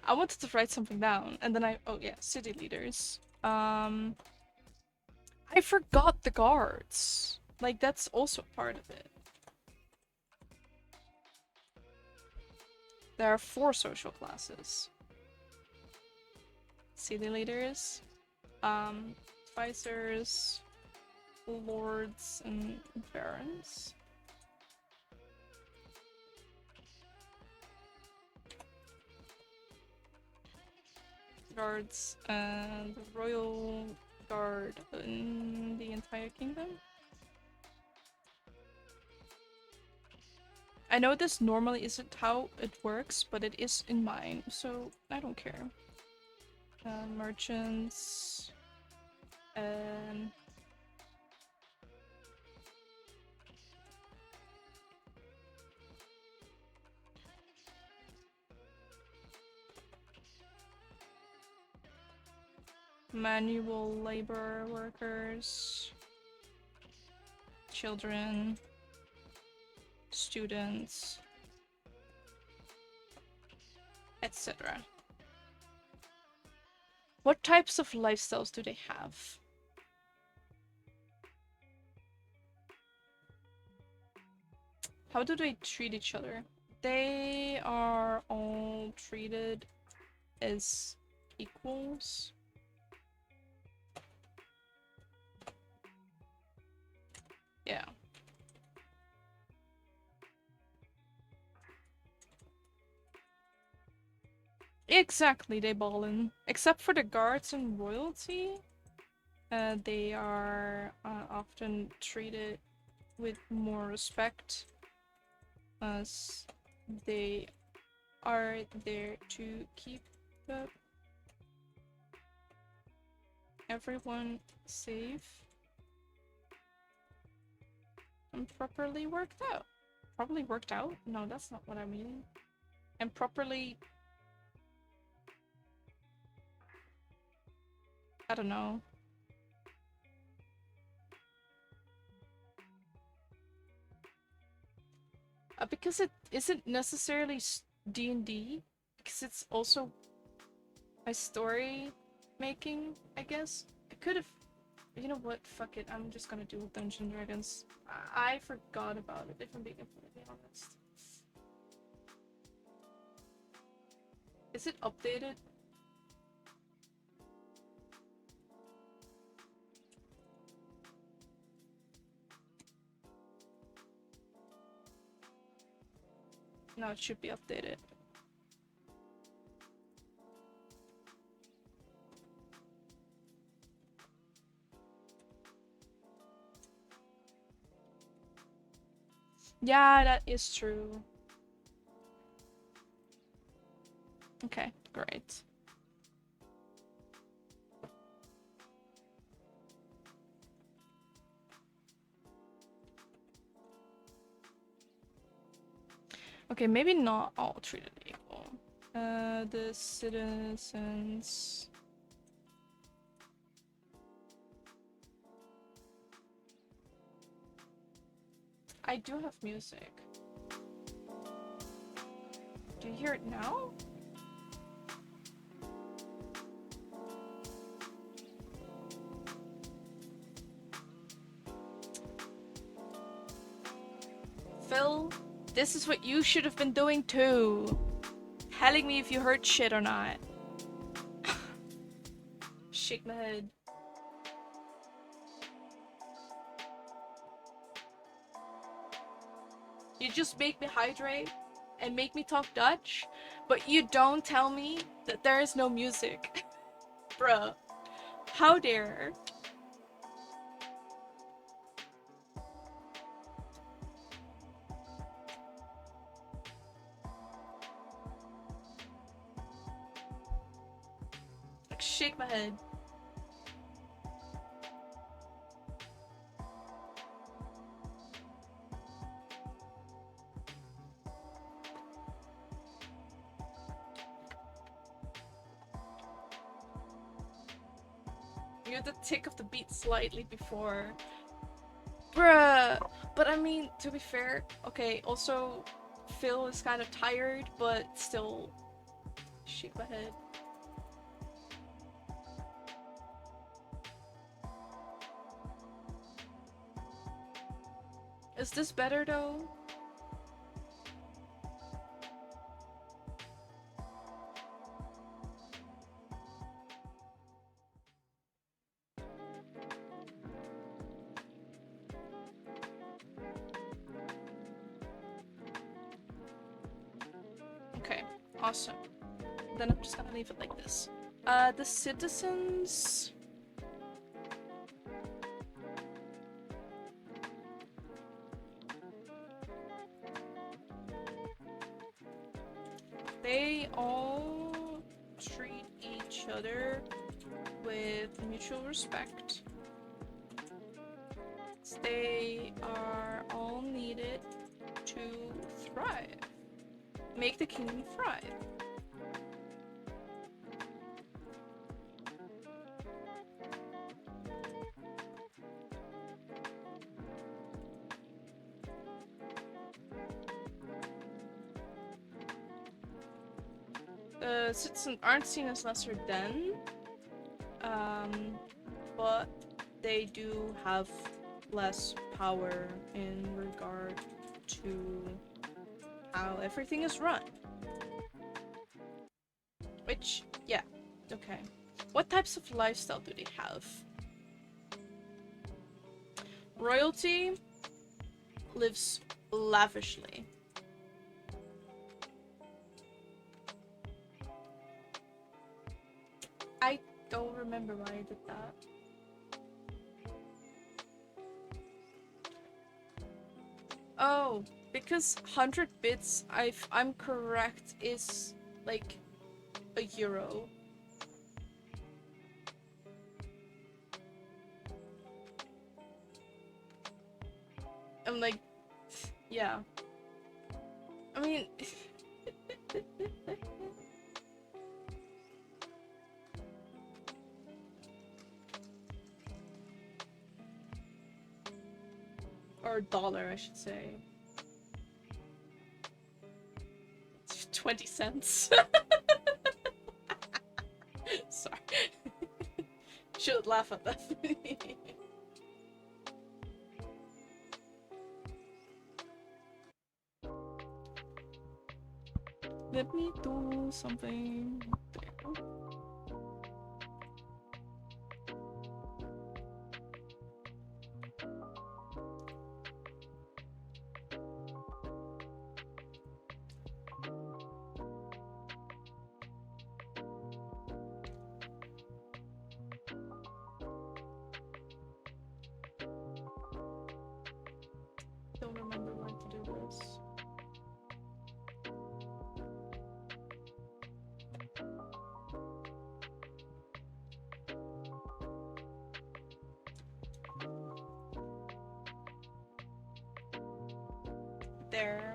I wanted to write something down, and then oh yeah, city leaders. I forgot the guards. Like, that's also part of it. There are 4 social classes. City leaders, advisors, lords, and barons. Guards and the royal guard in the entire kingdom. I know this normally isn't how it works, but it is in mine, so I don't care. Merchants and manual labor workers, children, students, etc. What types of lifestyles do they have? How do they treat each other? They are all treated as equals. Yeah. Exactly, they ballin'. Except for the guards and royalty, they are often treated with more respect, as they are there to keep everyone safe and properly worked out. Properly worked out? No, that's not what I mean. And properly... I don't know. Because it isn't necessarily D&D, because it's also a story making, I guess. I could have... You know what? Fuck it. I'm just gonna do Dungeons & Dragons. I forgot about it, if I'm being completely honest. Is it updated? No, it should be updated. Yeah, that is true. Okay, great. Okay, maybe not all treated equal. The citizens... I do have music. Do you hear it now? Phil, this is what you should have been doing too. Telling me if you heard shit or not. Shake my head. You just make me hydrate and make me talk Dutch, but you don't tell me that there is no music. Bruh. How dare? Like, shake my head. You're the tick of the beat slightly before. Bruh! But I mean, to be fair, okay, also, Phil is kind of tired, but still, shake my head. Is this better though? Okay, awesome. Then I'm just gonna leave it like this. The citizens... They all treat each other with mutual respect. They are all needed to thrive. Make the kingdom thrive. Citizens aren't seen as lesser than, but they do have less power in regard to how everything is run. Which, yeah, okay. What types of lifestyle do they have? Royalty lives lavishly. I don't remember why I did that. Oh, because 100 bits, I'm correct, is like a euro. I'm like, yeah. I mean... or dollar, I should say. 20 cents. Sorry. Should laugh at that. Let me do something. There. Don't remember when to do this. There.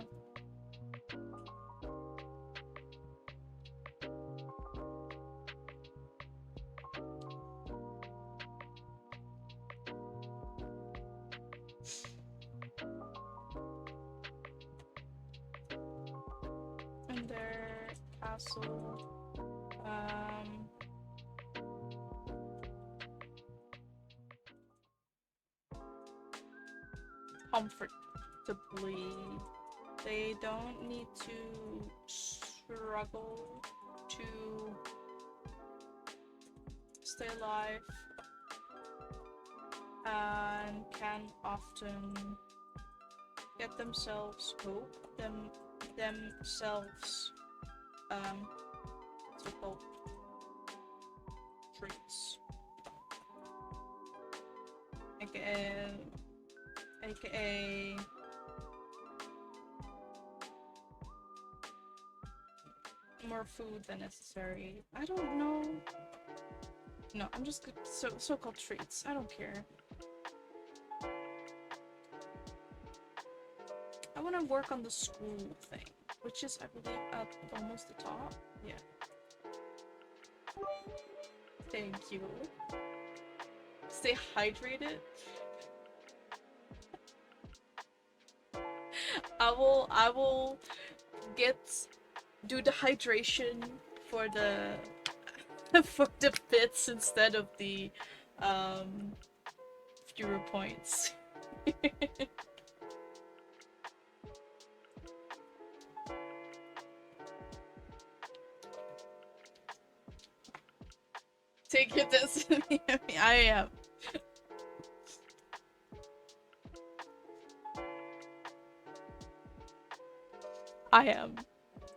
And their castle. Comfortably. They don't need to struggle to stay alive and can often get themselves so-called treats, aka more food than necessary. I don't know. No, I'm just so-called treats. I don't care. I want to work on the school thing, which is, I believe, at almost the top. Yeah. Thank you. stay hydrated. I will do the hydration for the for the bits instead of the fewer points. Take your destiny. I am. I am.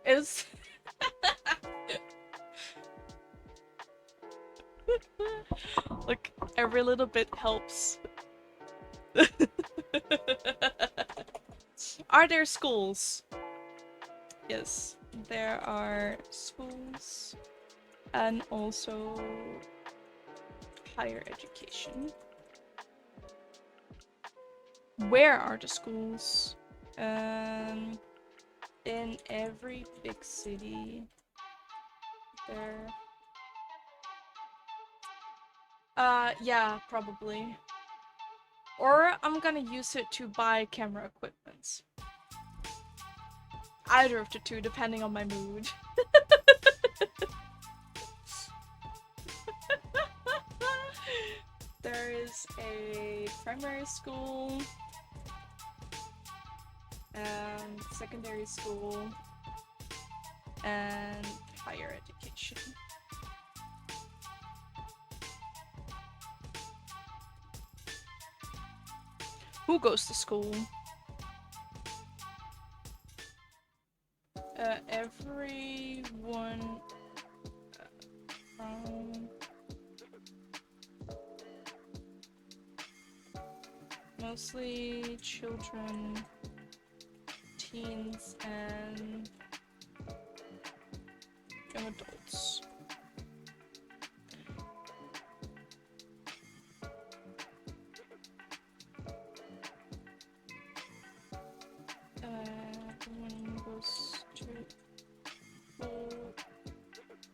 Is look, every little bit helps. Are there schools? Yes, there are schools and also higher education. Where are the schools? In every big city there. Yeah, probably. Or I'm gonna use it to buy camera equipment. Either of the two, depending on my mood. There is a primary school, and secondary school, and higher education. Who goes to school? Everyone from mostly children, teens, and young adults. Everyone goes to school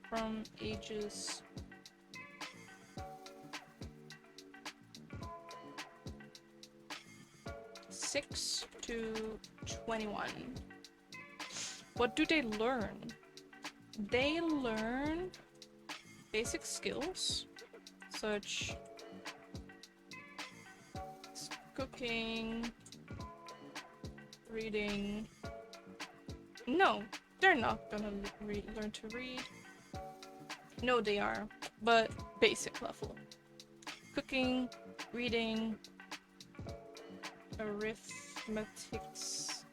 from ages 6 to 21. What do they learn? They learn basic skills such as cooking, reading. No, they're not gonna learn to read. No, they are, but basic level. Cooking, reading, arithmetics,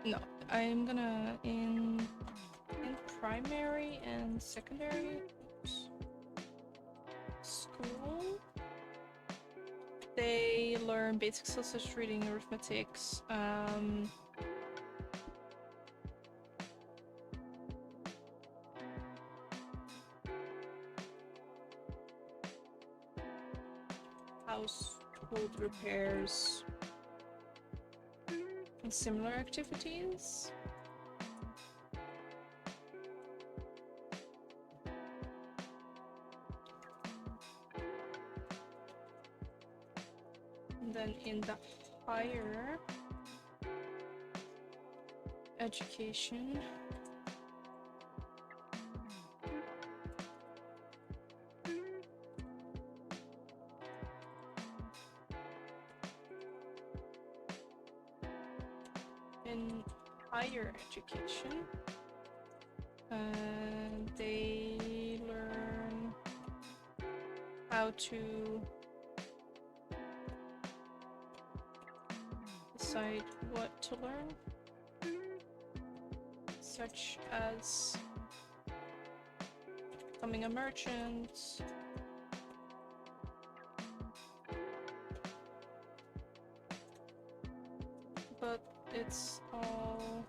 no, I'm gonna in primary and secondary school, they learn basic skills such as reading, arithmetics, household repairs, and similar activities. And then in the higher education, they learn how to decide what to learn, such as becoming a merchant, but it's all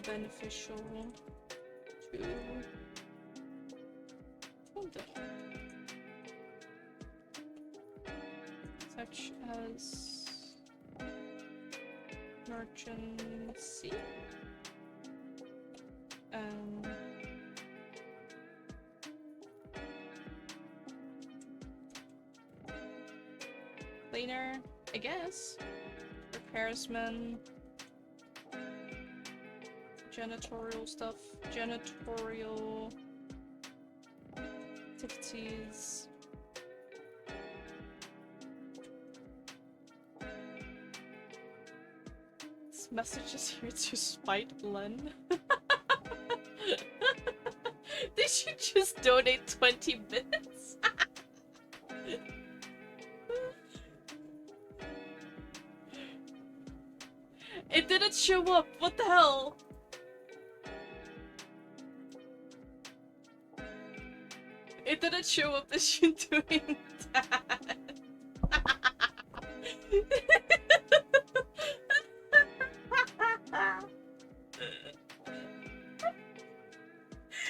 beneficial to around them, such as emergency, cleaner, I guess, repairsman, janitorial stuff, janitorial activities. This message is here to spite Len. They should just donate 20 bits. It didn't show up. What the hell? It didn't show up as you doing that.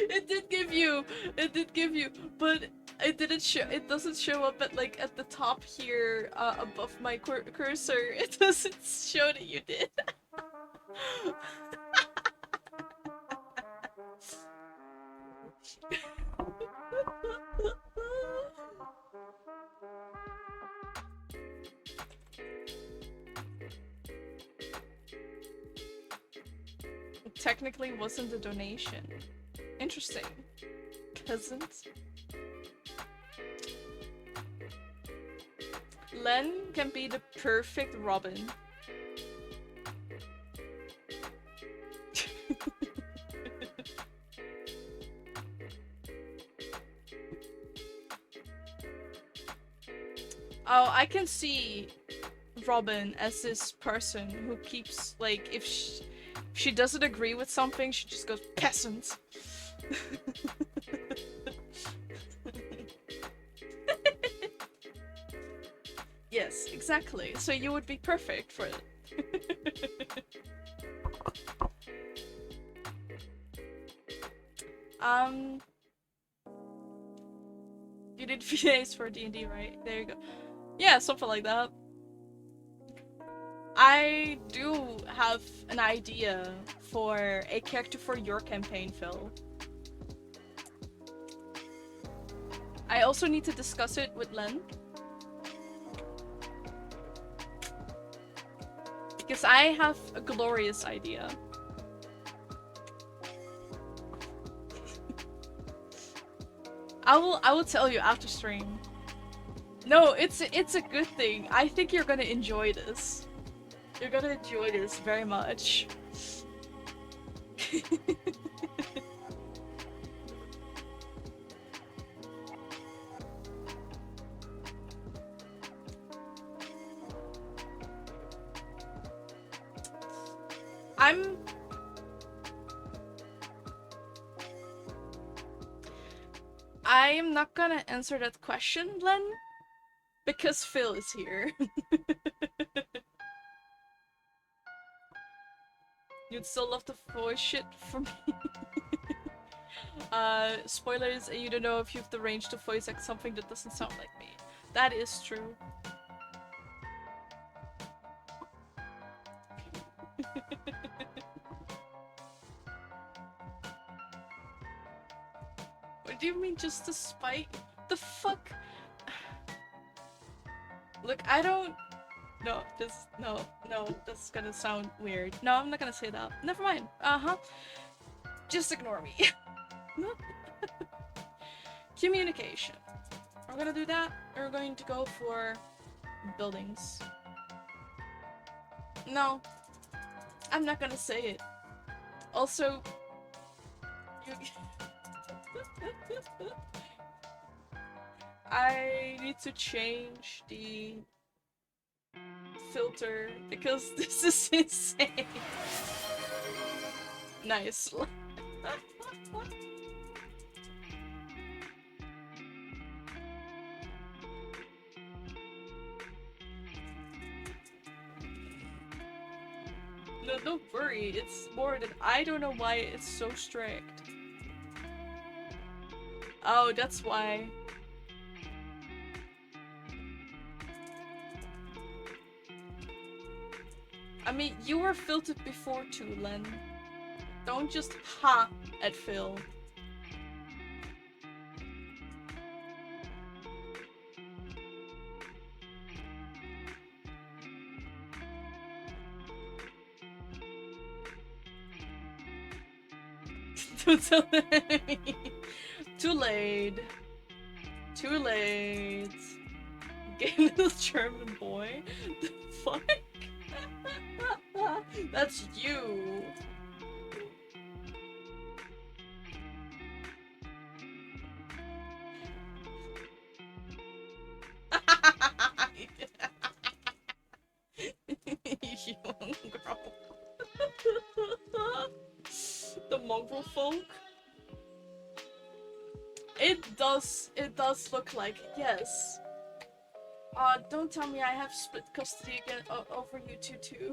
It did give you, but it didn't show. It doesn't show up at like at the top here, above my cursor. It doesn't show that you did. It technically wasn't a donation. Interesting. Peasant. Len can be the perfect Robin. Oh, I can see Robin as this person who keeps, like, if she doesn't agree with something, she just goes, peasant. Yes, exactly. So you would be perfect for it. You did VAs for D&D, right? There you go. Yeah, something like that. I do have an idea for a character for your campaign, Phil. I also need to discuss it with Len. Because I have a glorious idea. I will tell you after stream. No, it's a good thing. I think you're gonna enjoy this. You're gonna enjoy this very much. I'm not gonna answer that question, Len, because Phil is here. You'd still love to voice shit from me. Spoilers, you don't know if you have the range to voice act something that doesn't sound like me. That is true. What do you mean just to spite? The fuck? Look, I don't... No, just... No, that's gonna sound weird. No, I'm not gonna say that. Never mind. Just ignore me. Communication. We're gonna do that. We're going to go for buildings. No, I'm not gonna say it. Also, you... I need to change the filter because this is insane. Nice. No, don't worry. It's more that I don't know why it's so strict. Oh, that's why. I mean, you were filtered before too, Len. Don't just ha at Phil. Too late. Too late. Gay little German boy? The fuck? That's you. You mongrel. The mongrel folk? It does look like, yes. Don't tell me I have split custody again over you two too.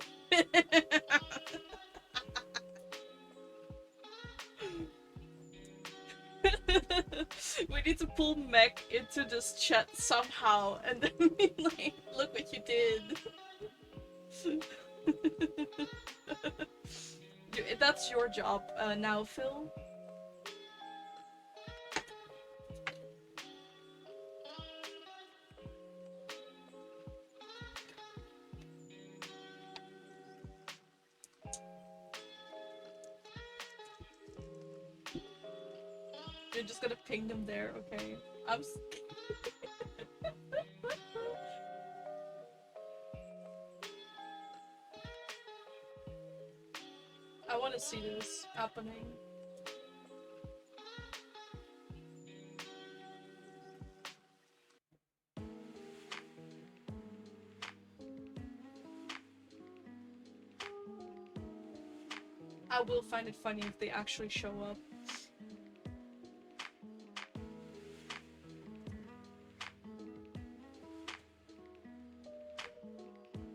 We need to pull Meg into this chat somehow and then be like, look what you did. That's your job now, Phil. You're just gonna ping them there, okay? I want to see this happening. I will find it funny if they actually show up.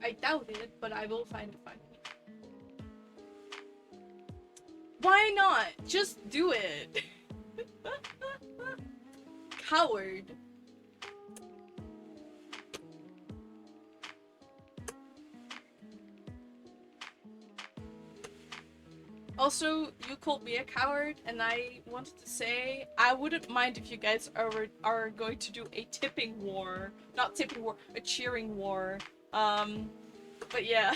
I doubt it, but I will find it funny. Why not? Just do it! Coward. Also, you called me a coward, and I wanted to say I wouldn't mind if you guys are going to do a tipping war. Not tipping war, a cheering war. But yeah.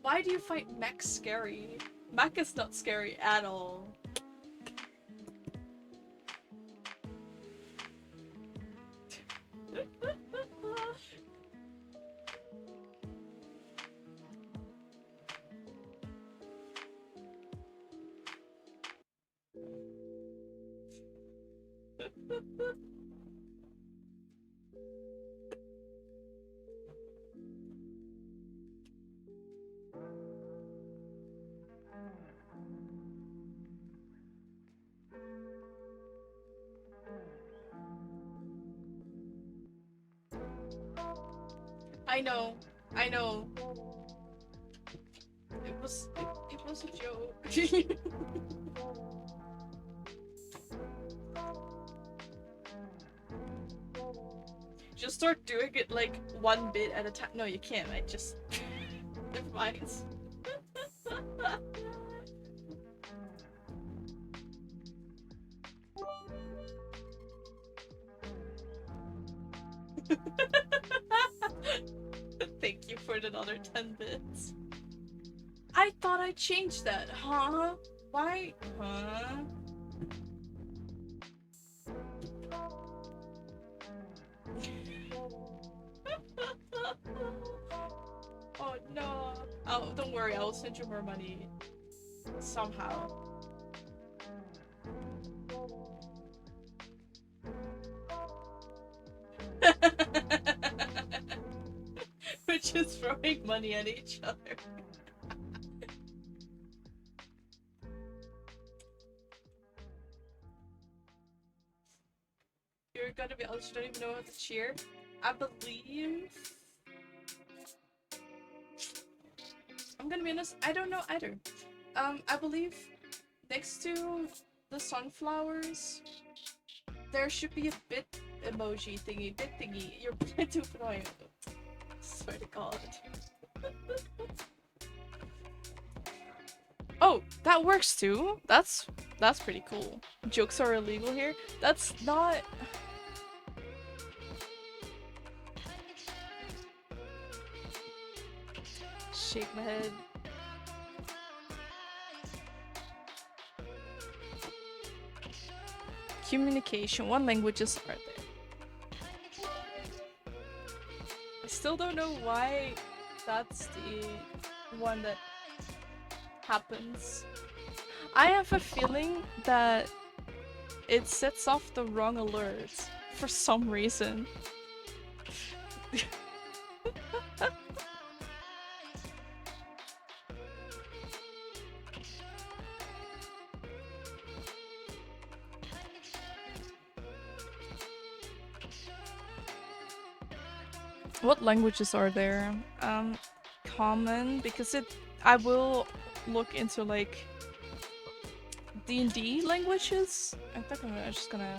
Why do you find Mech scary? Mech is not scary at all. I know. It was a joke. Just start doing it like one bit at a time. No, you can't. I just never mind. Thank you for another 10 bits. I thought I changed that, huh? Why? Huh? Oh no. Oh, don't worry, I will send you more money. Somehow. We're just throwing money at each other. You're gonna be honest, you don't even know how to cheer. I believe... I'm gonna be honest, I don't know either. I believe Next to the sunflowers, there should be a bit emoji thingy, bit thingy. You're too annoying. Swear to God. Oh, that works too. That's pretty cool. Jokes are illegal here. That's not. Shake my head. Communication. What languages are there? I still don't know why that's the one that happens. I have a feeling that it sets off the wrong alerts for some reason. What languages are there? Common, because I will look into like D&D languages. I think I'm just gonna.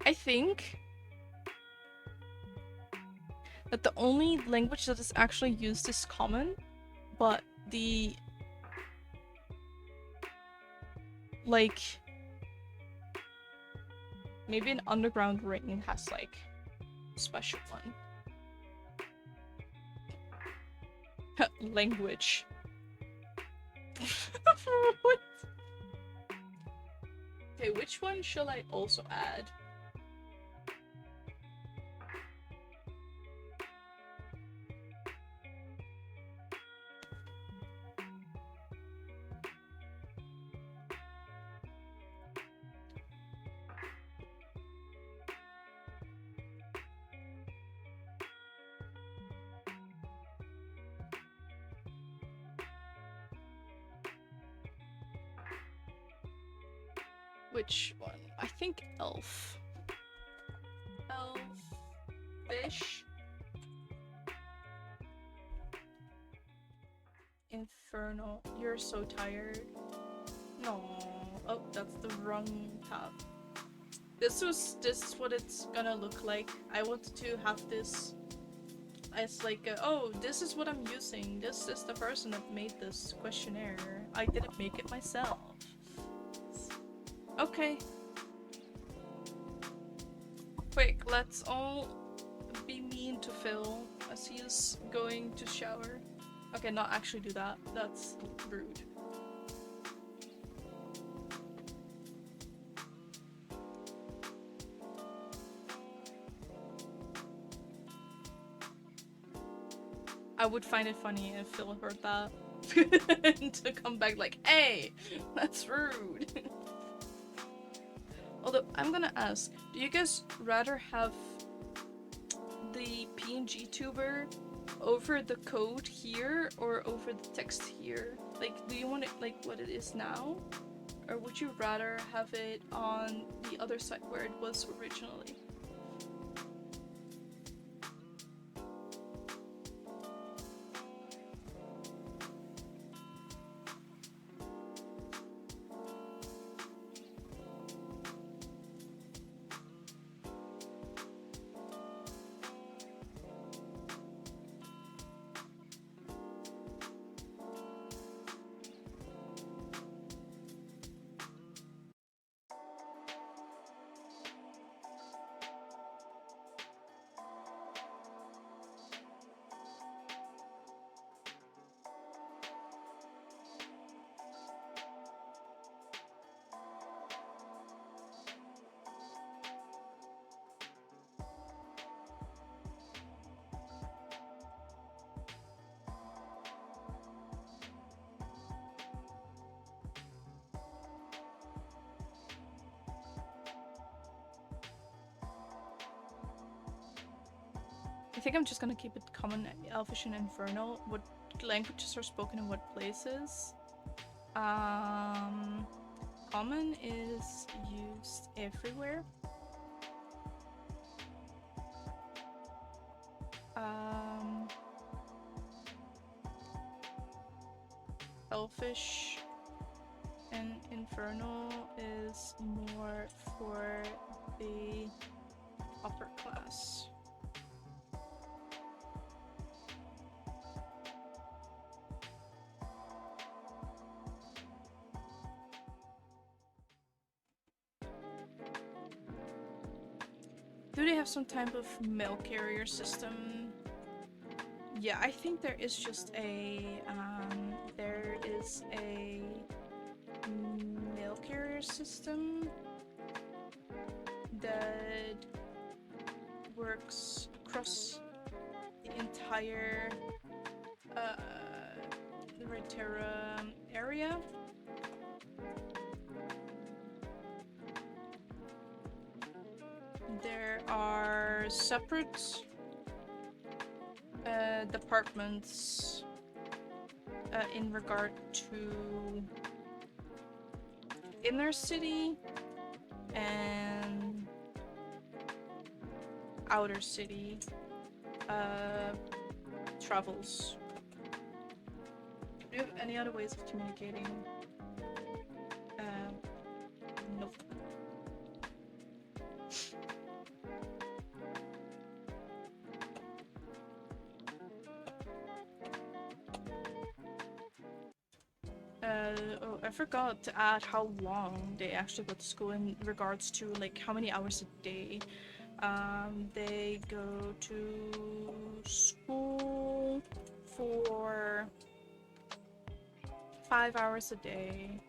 I think that the only language that is actually used is common, but the like maybe an underground ring has like a special one. Language. What? Okay, which one shall I also add? Which one? I think elf. Elf. Fish. Infernal. You're so tired. No. Oh, that's the wrong tab. This is what it's gonna look like. I wanted to have this as like oh, this is what I'm using. This is the person that made this questionnaire. I didn't make it myself. Okay. Quick, let's all be mean to Phil as he is going to shower. Okay, not actually do that. That's rude. I would find it funny if Phil heard that. And to come back like, hey, that's rude. Although, I'm gonna ask, do you guys rather have the PNG tuber over the code here or over the text here? Like, do you want it like what it is now? Or would you rather have it on the other side where it was originally? I think I'm just gonna keep it common, Elvish, and Infernal. What languages are spoken in what places? Common is used everywhere. Elfish and Infernal is more for the upper class. Do they have some type of mail carrier system? Yeah, I think there is just a mail carrier system that works across the entire the Runeterra area. There are separate departments in regard to inner city and outer city travels. Do you have any other ways of communicating? Nope. Oh, I forgot to add how long they actually go to school in regards to like how many hours a day. They go to school for 5 hours a day.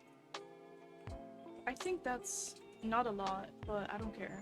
I think that's not a lot, but I don't care.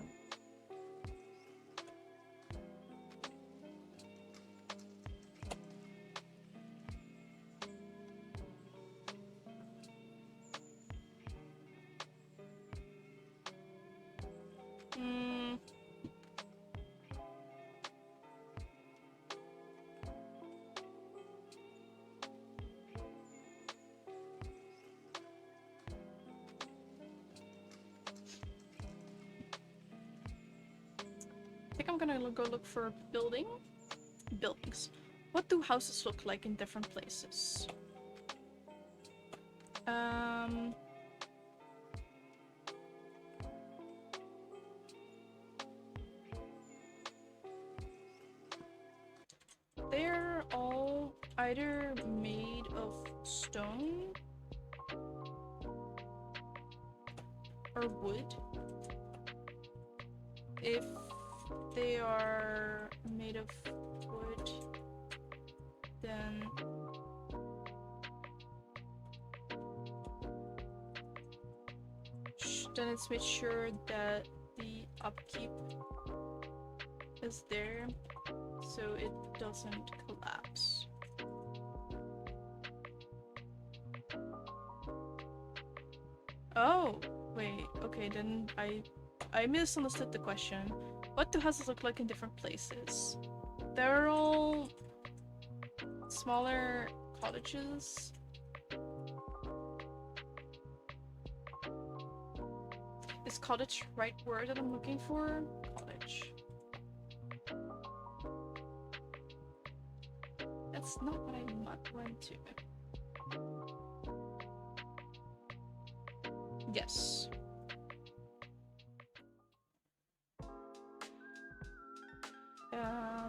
I think I'm gonna go look for buildings. What do houses look like in different places? They're all either made of stone or wood. If they are made of wood, then it's made sure that the upkeep is there so it doesn't collapse. Oh, wait, okay, then I misunderstood the question. What do houses look like in different places? They're all smaller cottages. Is cottage right word that I'm looking for? Cottage. That's not what I went to. Yes.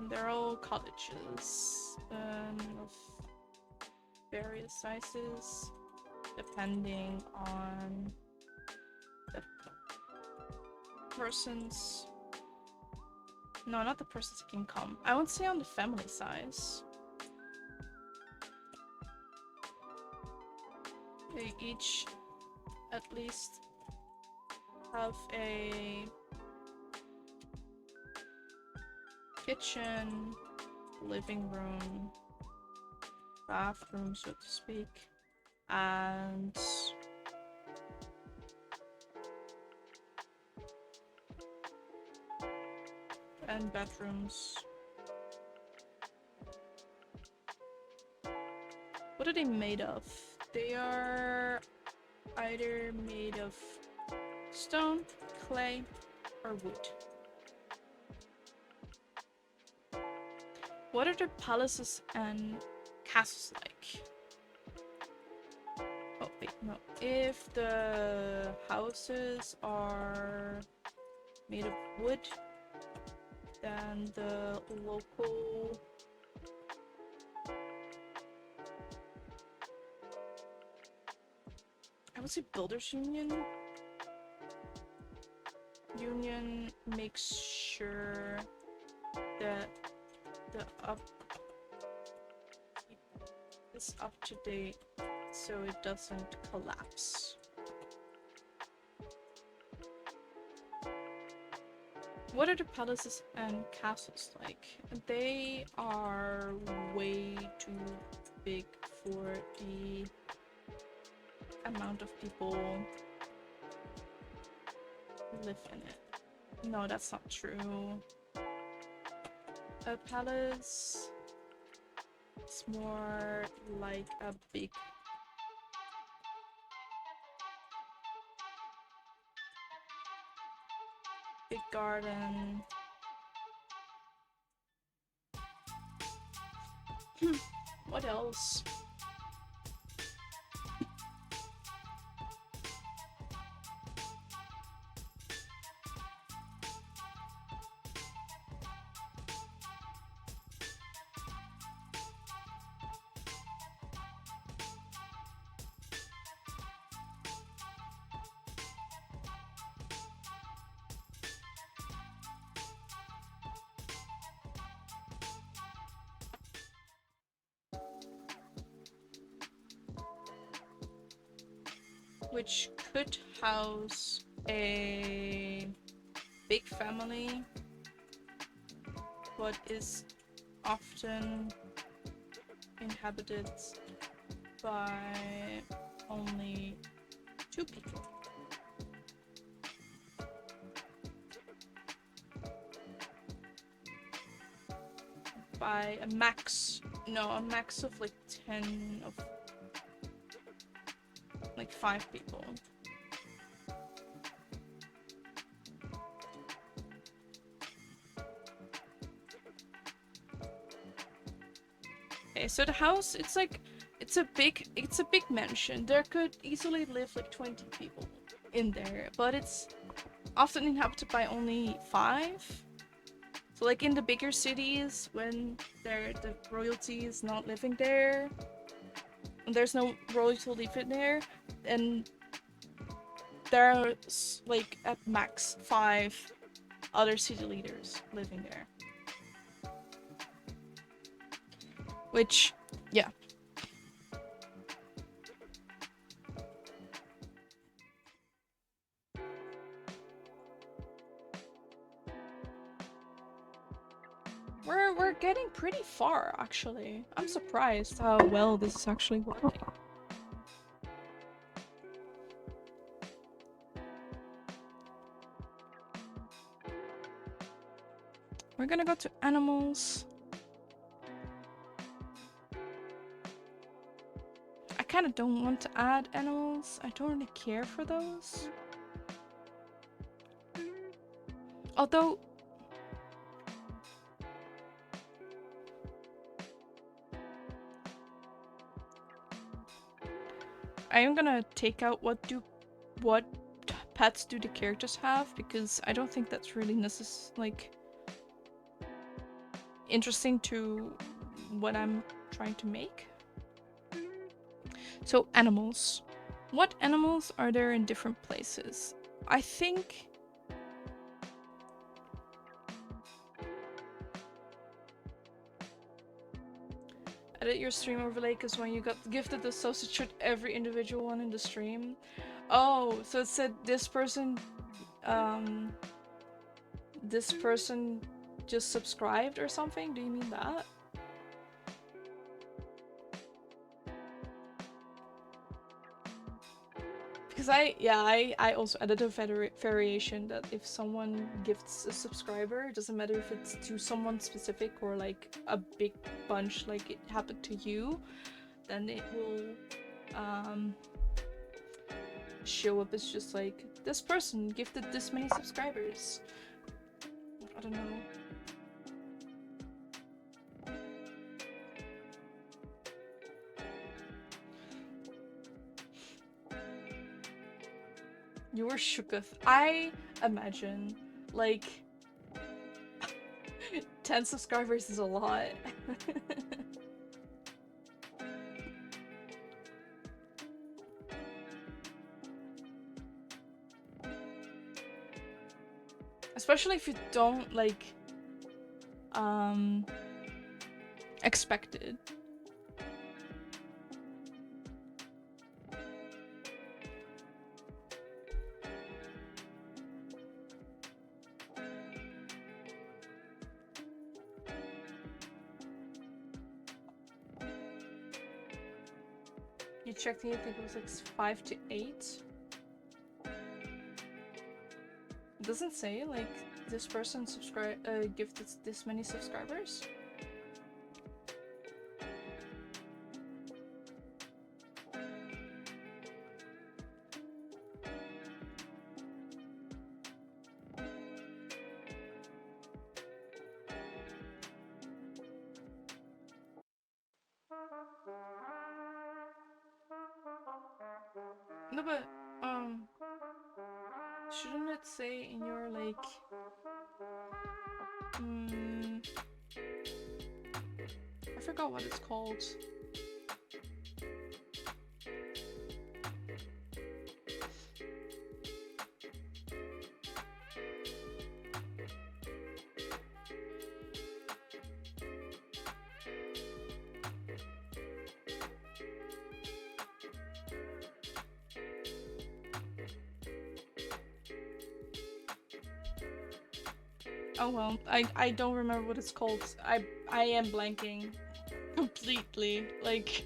They're all cottages of various sizes, depending on the person's... No, not the person's income. I would say on the family size. They each at least have a kitchen, living room, bathroom, so to speak, and bedrooms. What are they made of? They are either made of stone, clay, or wood. What are the palaces and castles like? Oh wait, no. If the houses are made of wood, then the local I would say builders union makes sure that the up is up to date so it doesn't collapse. What are the palaces and castles like? They are way too big for the amount of people who live in it. No, that's not true. A palace is more like a big garden. What else? Which could house a big family, but is often inhabited by only 2 people. By a max of like 10 of like 5 people. Okay, so the house, it's a big mansion. There could easily live like 20 people in there, but it's often inhabited by only 5. So like in the bigger cities, when the royalty is not living there, and there's no royalty living there, and there's like at max 5 other city leaders living there. Which, yeah. We're getting pretty far, actually. I'm surprised how well this is actually working. We're gonna go to animals. I kind of don't want to add animals. I don't really care for those. Although I am gonna take out what pets do the characters have, because I don't think that's really like interesting to what I'm trying to make. So animals. What animals are there in different places? I think edit your stream overlay, because when you got gifted the sausage, should every individual one in the stream. Oh, so it said this person just subscribed or something? Do you mean that? Because I also added a variation that if someone gifts a subscriber, it doesn't matter if it's to someone specific or like a big bunch like it happened to you, then it will show up as just like, this person gifted this many subscribers. I don't know. You were shooketh. I imagine, like, 10 subscribers is a lot. Especially if you don't, like, expect it. You checked it, I think it was like 5 to 8. It doesn't say like this person gifted this many subscribers. No, but shouldn't it say in your like I forgot what it's called. Oh well, I don't remember what it's called. I am blanking completely. Like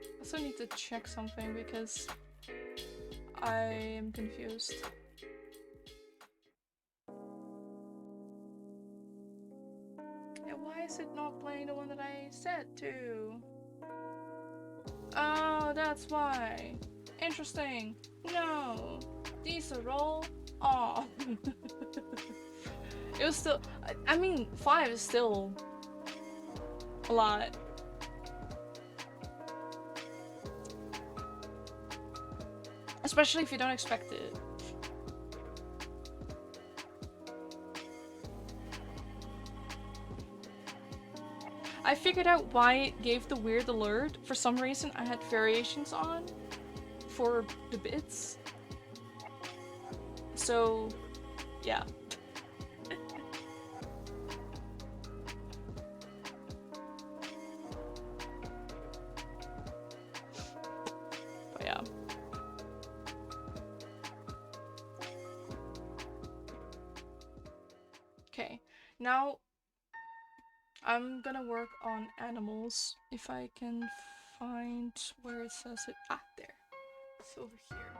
I also need to check something because I am confused. Yeah, why is it not playing the one that I set to? Oh, that's why. Interesting. No. Decent roll. Oh. It was still. I mean, 5 is still a lot. Especially if you don't expect it. I figured out why it gave the weird alert. For some reason, I had variations on for the bits. So, yeah. But yeah. Okay, now I'm gonna work on animals if I can find where it says it. Ah, there. It's over here.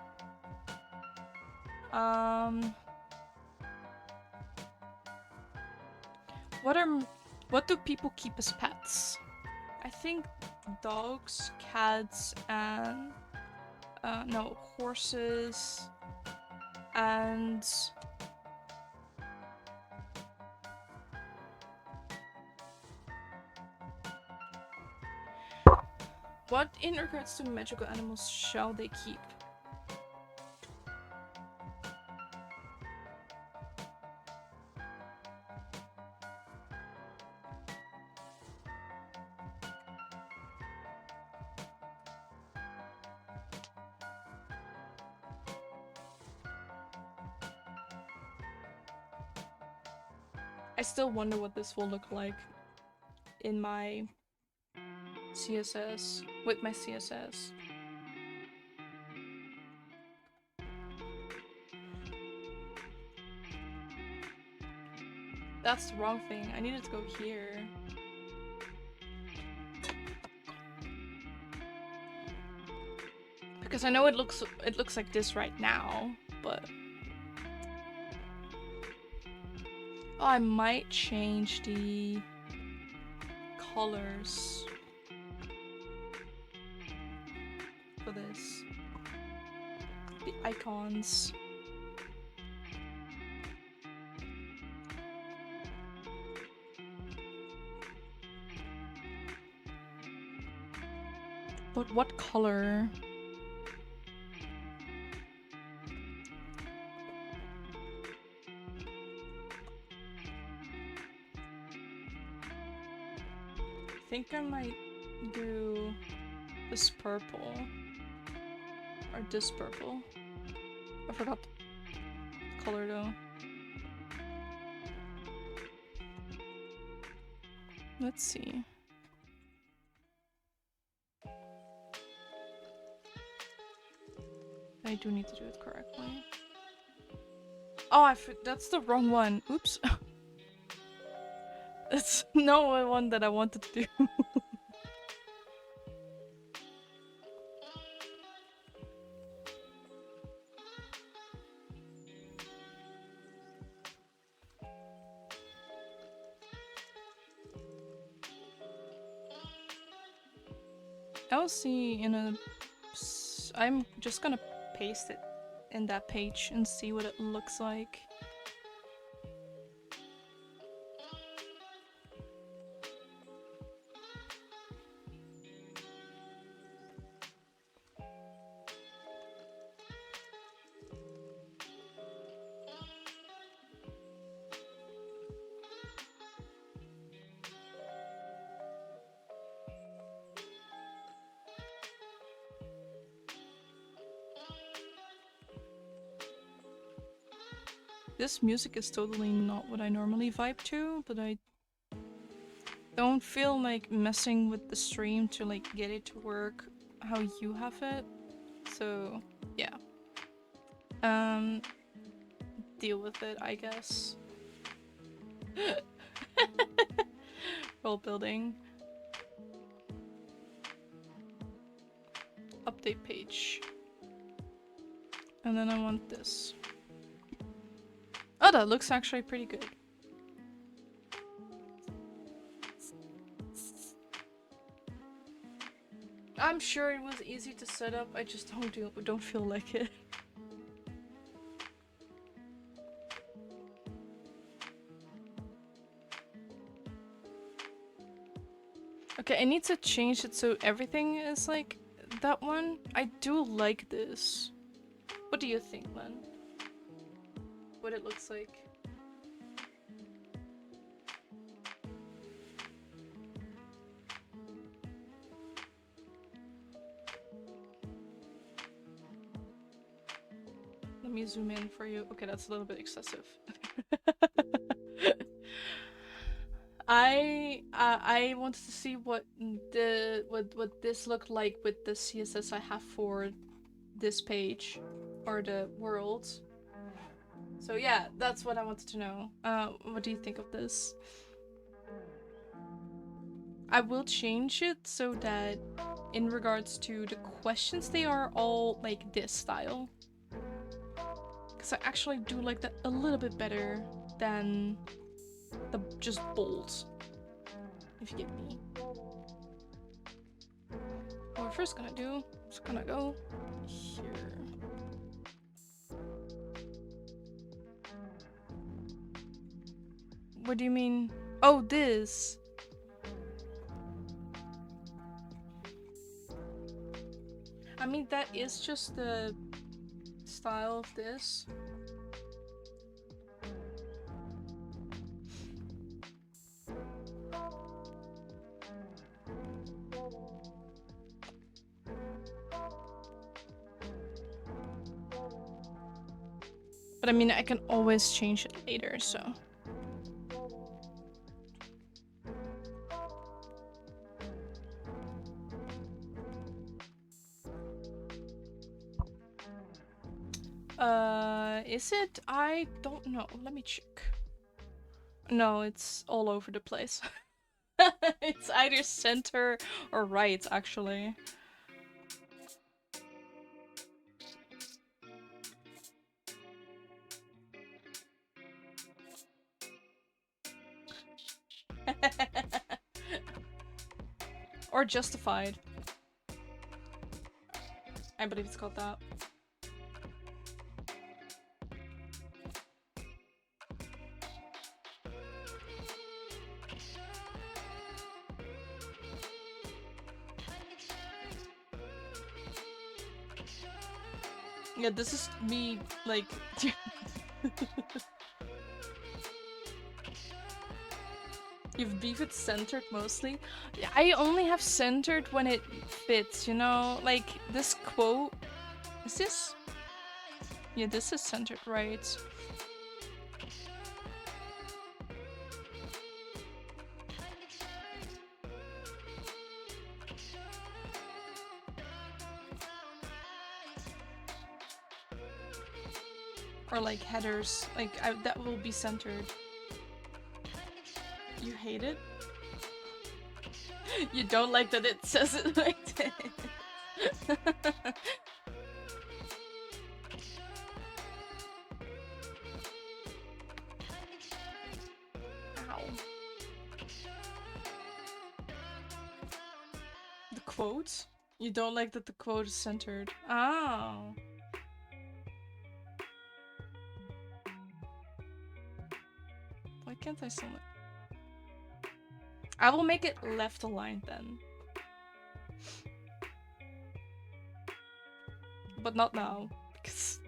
What do people keep as pets? I think dogs, cats, and no, horses, and what in regards to magical animals shall they keep? I still wonder what this will look like in my CSS, with my CSS. That's the wrong thing. I needed to go here. Because I know it looks like this right now, but oh, I might change the colors for this. The icons. But what color? I think I might do this purple. Or this purple. I forgot the color though. Let's see. I do need to do it correctly. Oh, that's the wrong one. Oops. That's no one that I wanted to do. I'll see in a... I'm just gonna paste it in that page and see what it looks like. This music is totally not what I normally vibe to, but I don't feel like messing with the stream to like get it to work how you have it. So, yeah. Deal with it, I guess. Role building. Update page. And then I want this. Oh, that looks actually pretty good. I'm sure it was easy to set up, I just don't feel like it. Okay, I need to change it so everything is like that one. I do like this. What do you think, Len? What it looks like? Let me zoom in for you. Okay, that's a little bit excessive. I wanted to see what this looked like with the CSS I have for this page or the world. So yeah, that's what I wanted to know. What do you think of this? I will change it so that in regards to the questions, they are all like this style. Because I actually do like that a little bit better than the just bold. If you get me. What we're first gonna do is gonna go here. What do you mean? Oh, this. I mean, that is just the style of this. But I mean, I can always change it later, so. Is it? I don't know. Let me check. No, it's all over the place. It's either center or right, actually. Or justified. I believe it's called that. Yeah, this is me, like... You've beef it centered mostly? I only have centered when it fits, you know? Like, this quote... Is this? Yeah, this is centered, right? Or like headers, like that will be centered. You hate it? You don't like that it says it like this? Ow. The quote? You don't like that the quote is centered. Oh. Why can't I still... I will make it left aligned then. But not now. Because...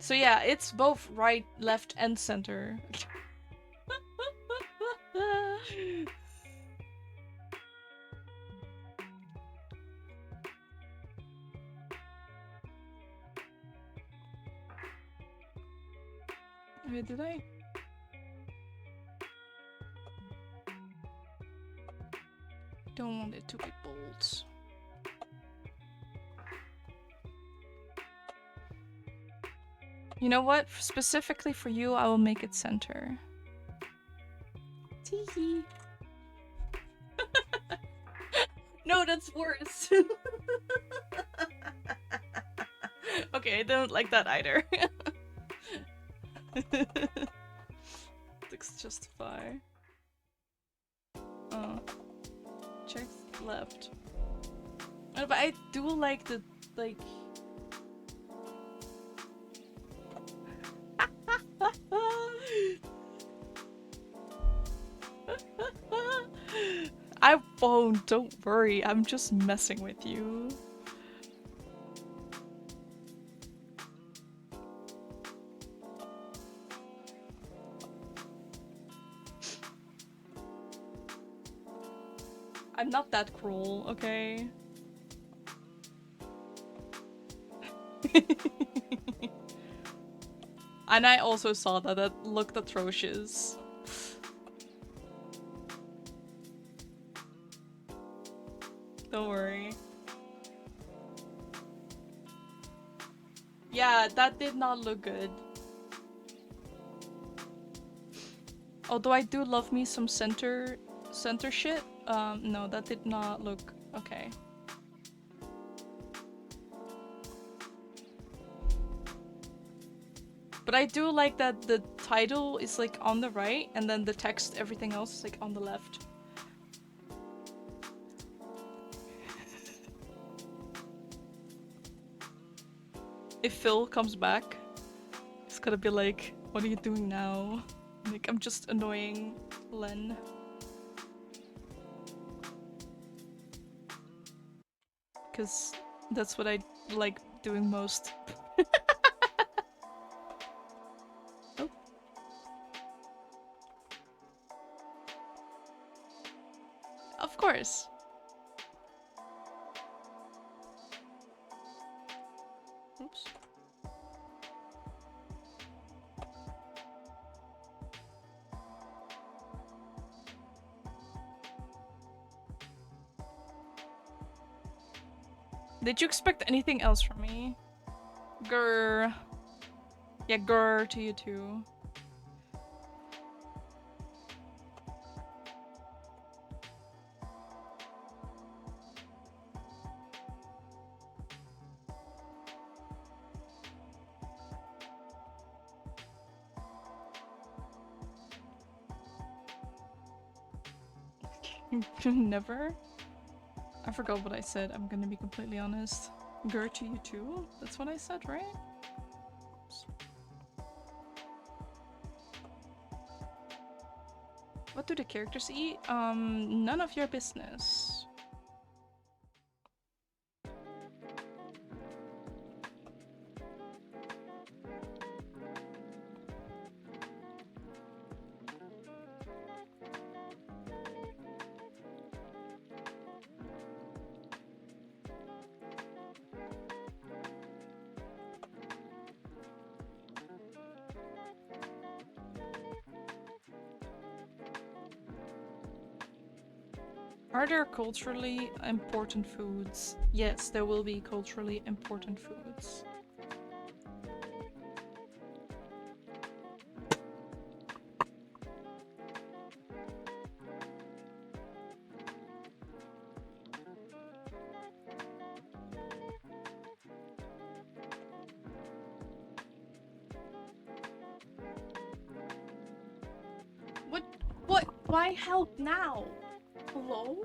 So yeah, it's both right, left, and center. Wait, did I? Don't want it to be bold. You know what? Specifically for you, I will make it center. Teehee. No, that's worse. Okay, I don't like that either. Let's justify. Check left. But I do like the, like... I won't, don't worry, I'm just messing with you. I'm not that cruel, okay? And I also saw that it looked atrocious. Don't worry. Yeah, that did not look good. Although I do love me some center shit. No, that did not look okay. But I do like that the title is like on the right and then the text, everything else is like on the left. If Phil comes back, it's gonna be like, what are you doing now? Like, I'm just annoying Len. Because that's what I like doing most. Oh. Of course. Oops. Did you expect anything else from me? Grr. Yeah, grr to you too. Never? I forgot what I said, I'm gonna be completely honest. Grr to you too? That's what I said, right? Oops. What do the characters eat? None of your business. Are there culturally important foods? Yes, there will be culturally important foods. What? Why help now? Hello?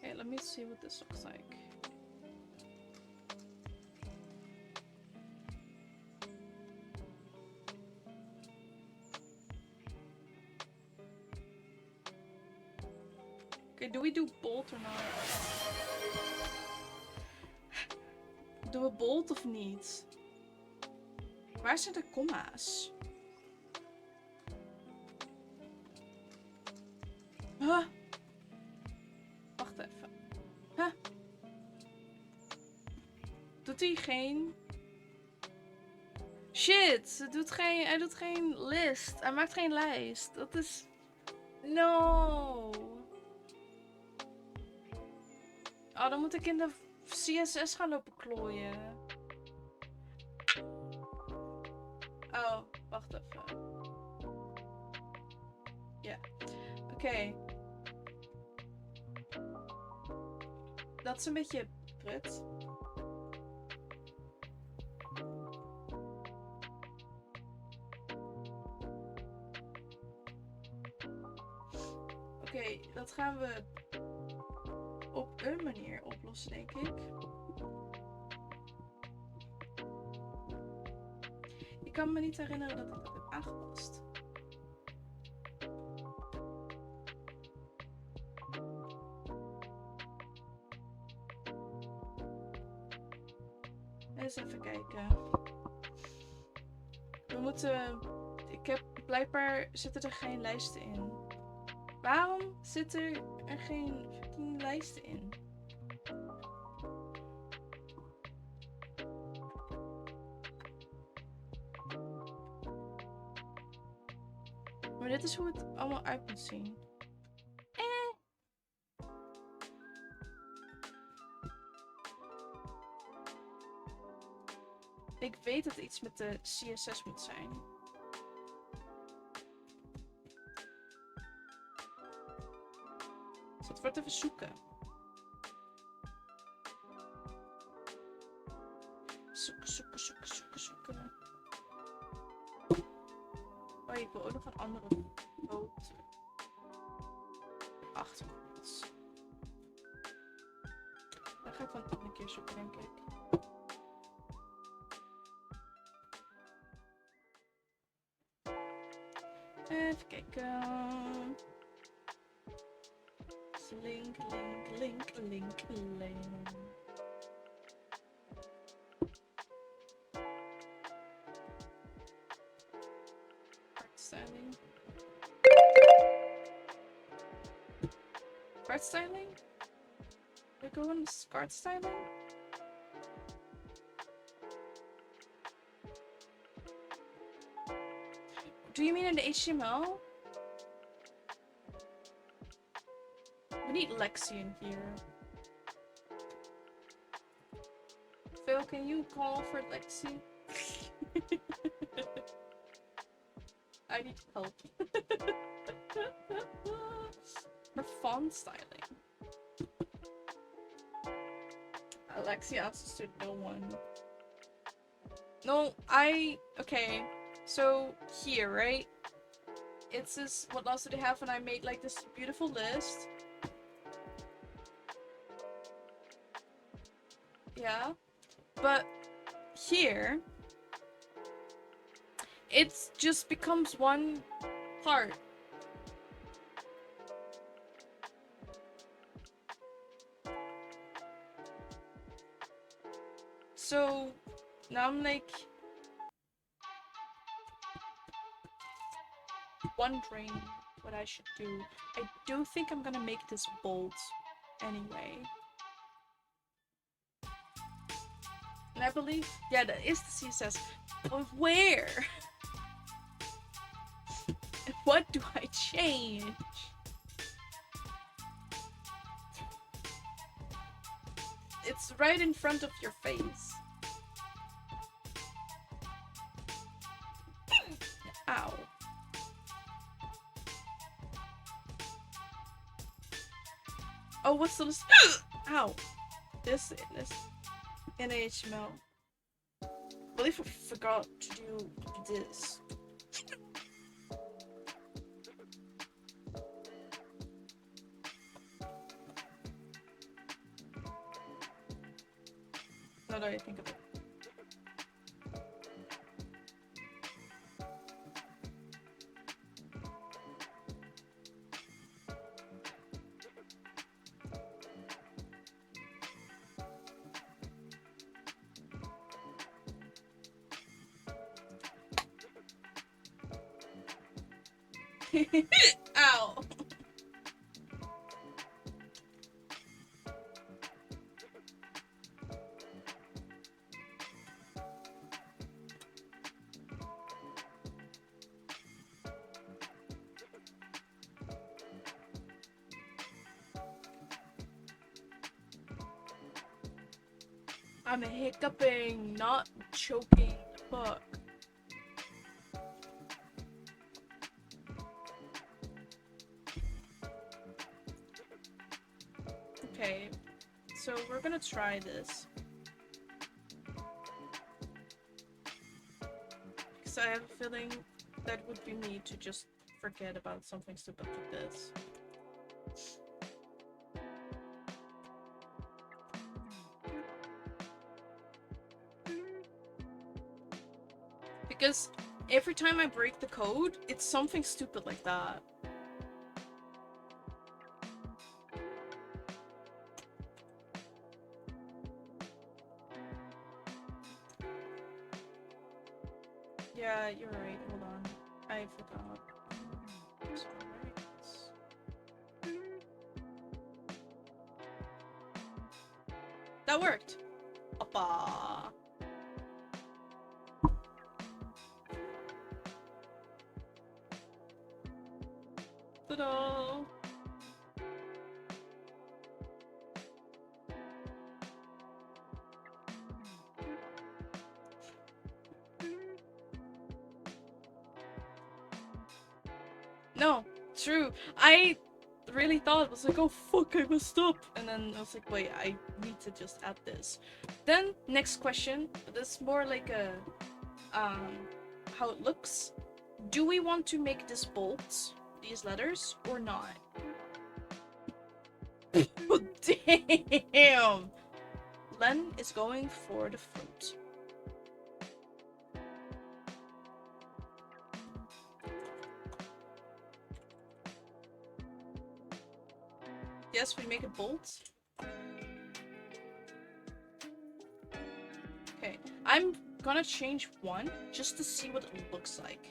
Okay, let me see what this looks like. Okay, do we do bold or not? Doen we bold of niet? Waar zijn de komma's? Huh? Wacht even. Huh? Doet hij geen... Shit! Hij doet geen list. Hij maakt geen lijst. Dat is... No! Oh, dan moet ik in de CSS gaan lopen klooien. Oh, wacht even. Ja. Oké. Dat is een beetje prut. Oké, dat gaan we op een manier oplossen, denk ik. Ik kan me niet herinneren dat ik dat heb aangepast. Eens even kijken. We moeten... Blijkbaar zitten er geen lijsten in. Waarom zitten er geen fucking lijsten in? Maar dit is hoe het allemaal uit moet zien. Ik weet dat iets met de CSS moet zijn. Dus dat wordt even zoeken. Zoeken. Oh, ik wil ook nog een andere foto. Achtergrond. Daar ga ik wel een keer zoeken, denk ik. Even kijken. Link. Card styling? We go on card styling? Do you mean in the HTML? We need Lexi in here. Phil, can you call for Lexi? I need help. For font styling. Lexi answers to no one. No, okay. So here, right? It says what else do they have, and I made like this beautiful list. Yeah, but here it just becomes one part. So now I'm like wondering what I should do. I do think I'm gonna make this bold anyway. And I believe, yeah, that is the CSS. But where? And what do I change? It's right in front of your face. Ow. Oh, what's the list? Ow. This in HTML. I believe I forgot to do this. Now that I think of it. Ow. I'm hiccuping, not choking the book. Okay, so we're gonna try this. Because I have a feeling that would be me to just forget about something stupid like this. Because every time I break the code, it's something stupid like that. Yeah, you're right. Hold on. I forgot. That worked. Oppa. Ta-da. No, true. I really thought it was like, oh fuck, I messed up. And then I was like, wait, I need to just add this. Then, next question. This is more like a, how it looks. Do we want to make this bold, these letters, or not? Oh, damn! Len is going for the fruit. Yes, we make it bold. Okay, I'm gonna change one just to see what it looks like.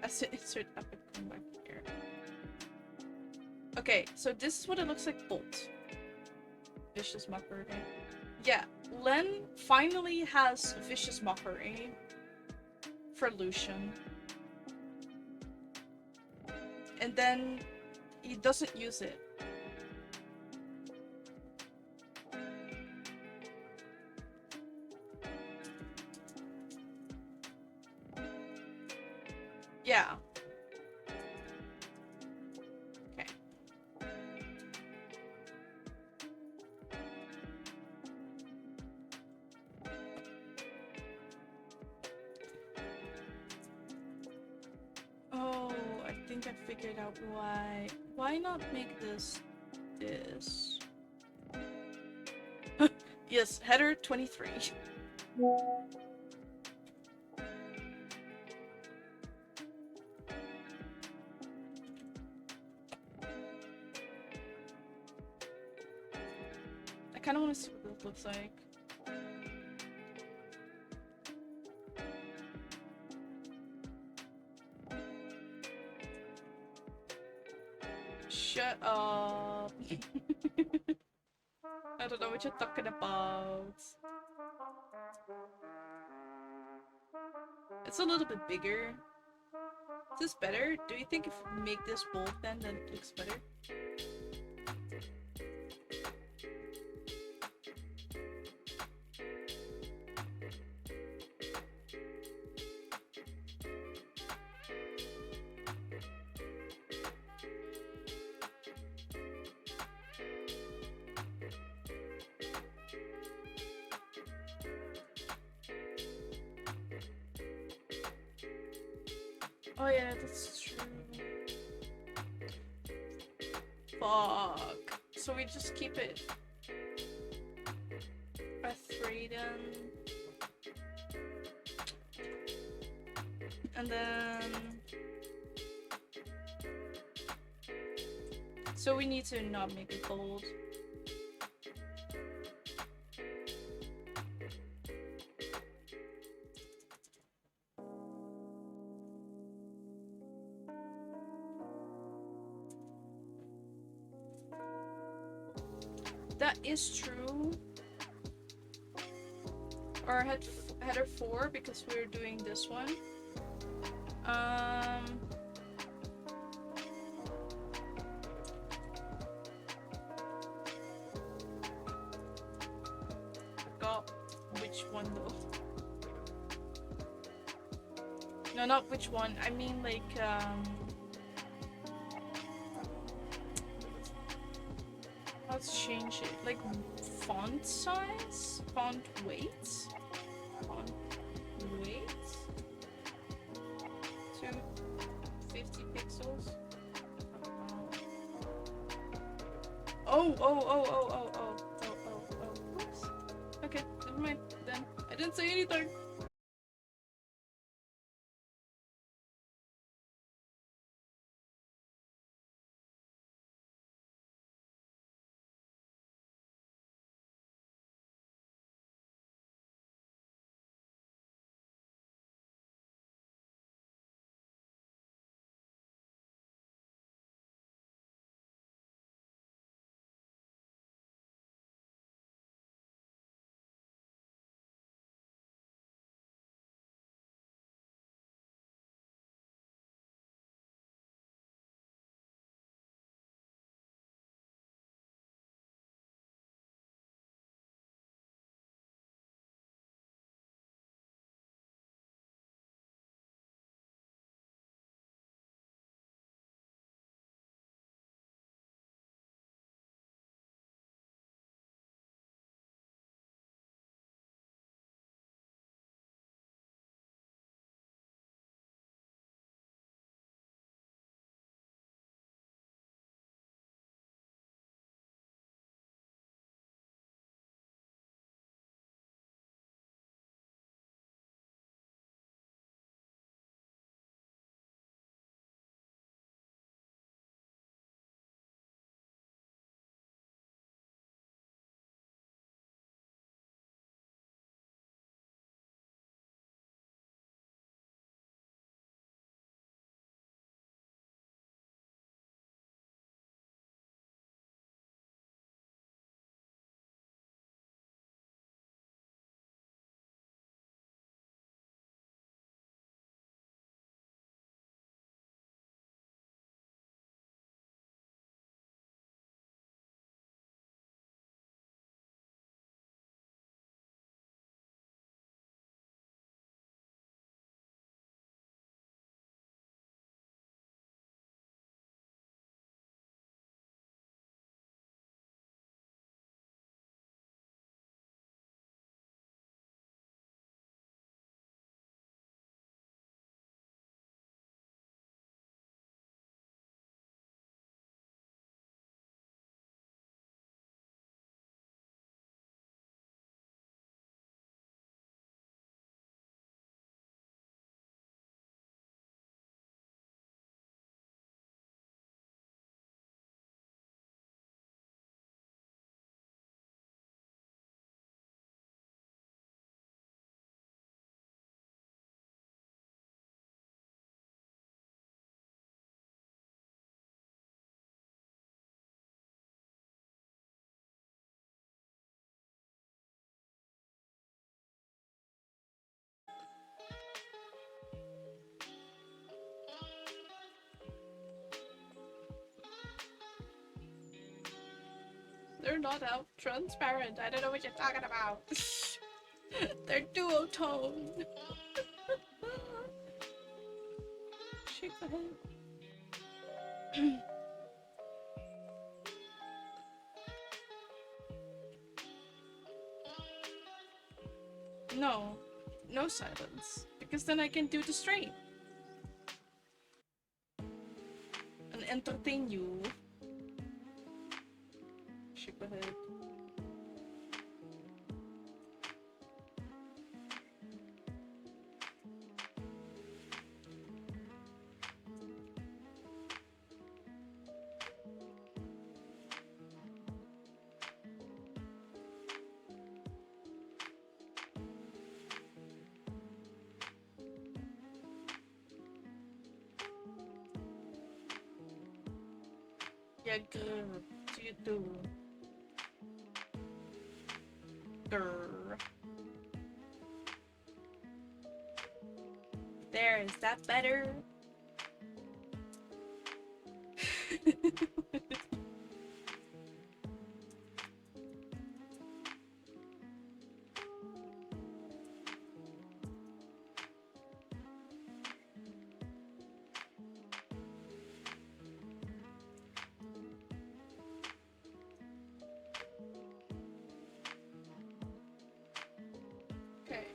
I said insert epic come back here. Okay, so this is what it looks like bold. Vicious mockery. Yeah, Len finally has vicious mockery for Lucian. And then he doesn't use it. Yeah. Okay. Oh, I think I figured out why. Why not make this? Yes, header 23. I kind of want to see what this looks like. Shut up. I don't know what you're talking about. It's a little bit bigger. Is this better? Do you think if we make this bold then it looks better? Oh yeah, that's true. Fuck. So we just keep it a 3 then. And then... So we need to not make it bold. That is true. Or header 4 because we're doing this one. Forgot which one though. No, not which one. I mean like let's change it. Like font size? Font weight? Font weight? 250 pixels? Oh. Oops. Okay, never mind then. I didn't say anything. They're not out transparent. I don't know what you're talking about. They're duotone. Shake the head. No. No silence. Because then I can do the stream. And entertain you. Shake the head. Yeah, grr. Do you do? Grr. There, is that better? Okay.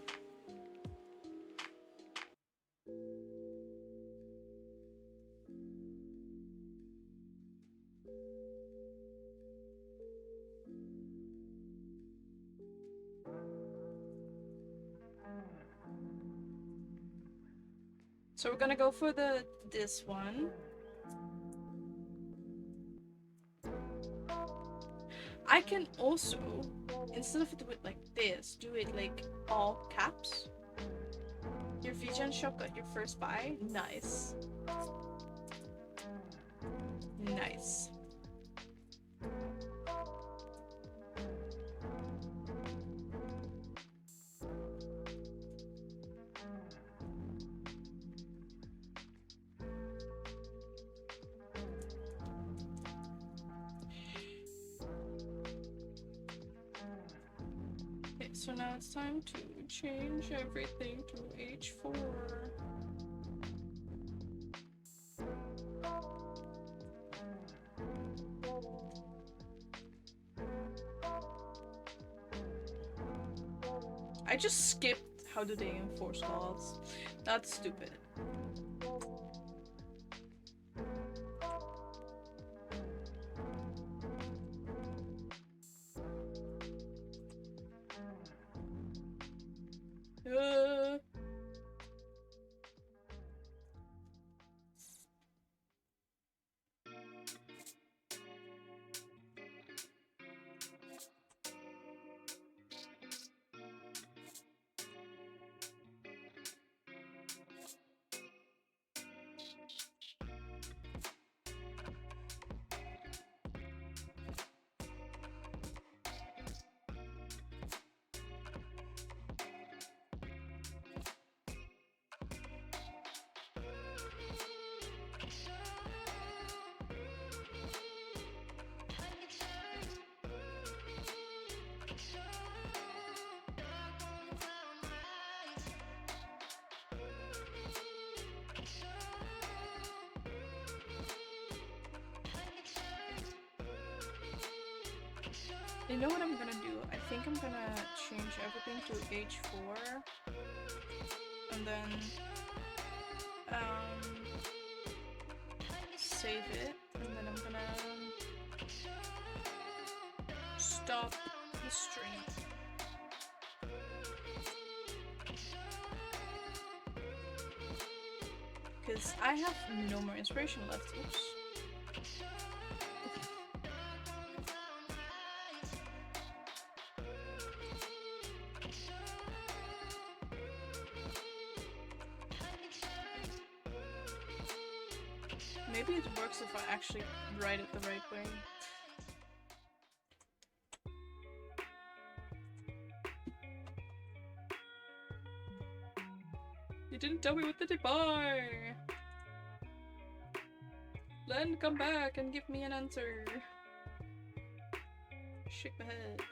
So we're gonna go for this one. I can also, instead of do it like this, do it like all caps. Your VGen shop got your first buy? Nice. Nice. Okay, so now it's time to change everything to H4. I just skipped how do they enforce laws. That's stupid. You know what I'm gonna do? I think I'm gonna change everything to H4 and then save it, and then I'm gonna stop the stream. Because I have no more inspiration left. Oops. Maybe it works if I actually write it the right way. You didn't tell me what did I buy. Len, come back and give me an answer. Shake my head.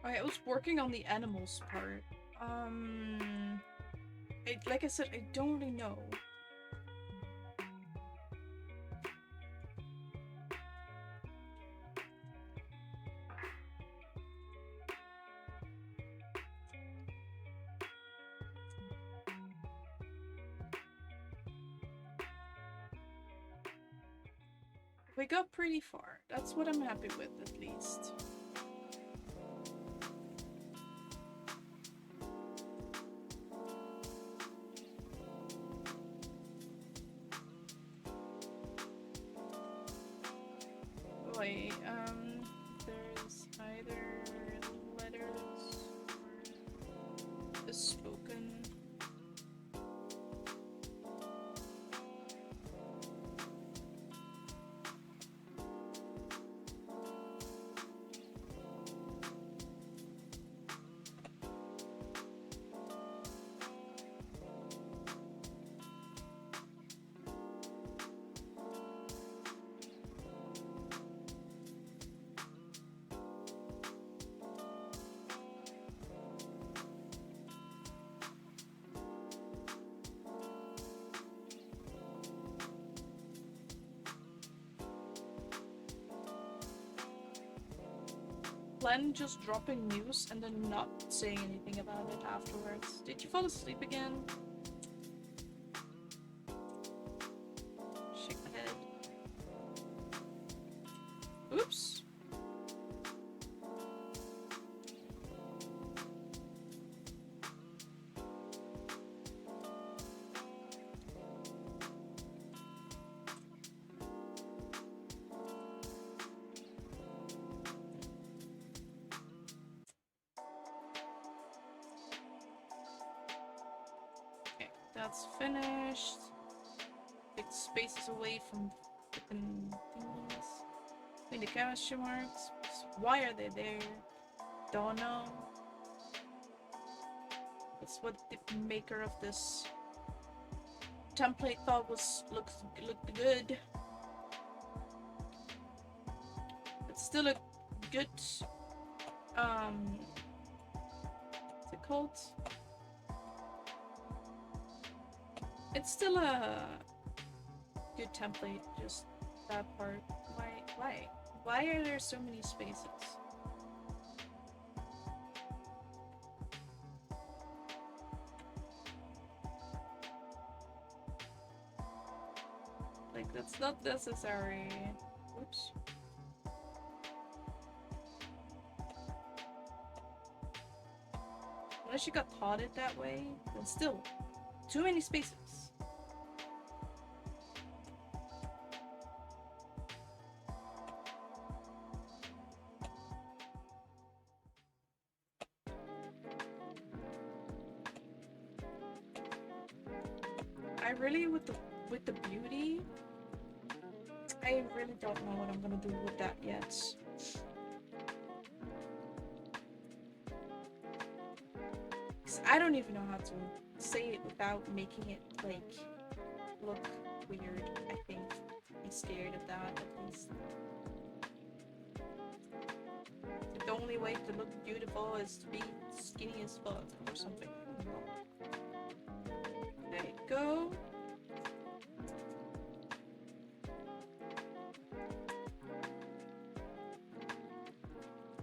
I was working on the animals part. Like I said, I don't really know. We got pretty far. That's what I'm happy with, at least. Wait, there's either letters or the spoken. Len just dropping news and then not saying anything about it afterwards. Did you fall asleep again? Shake my head. Oops. That's finished. Take spaces away from freaking things. Clean the question marks. Why are they there? Don't know. That's what the maker of this template thought looked good. It's still a good what's it called? It's still a good template, just that part. Why are there so many spaces? Like, that's not necessary. Oops. Unless you got taught it that way, then still, too many spaces. I really, with the beauty, I really don't know what I'm gonna do with that yet. Cause I don't even know how to say it without making it like look weird. I think I'm scared of that at least. The only way to look beautiful is to be skinny as fuck or something. There you go.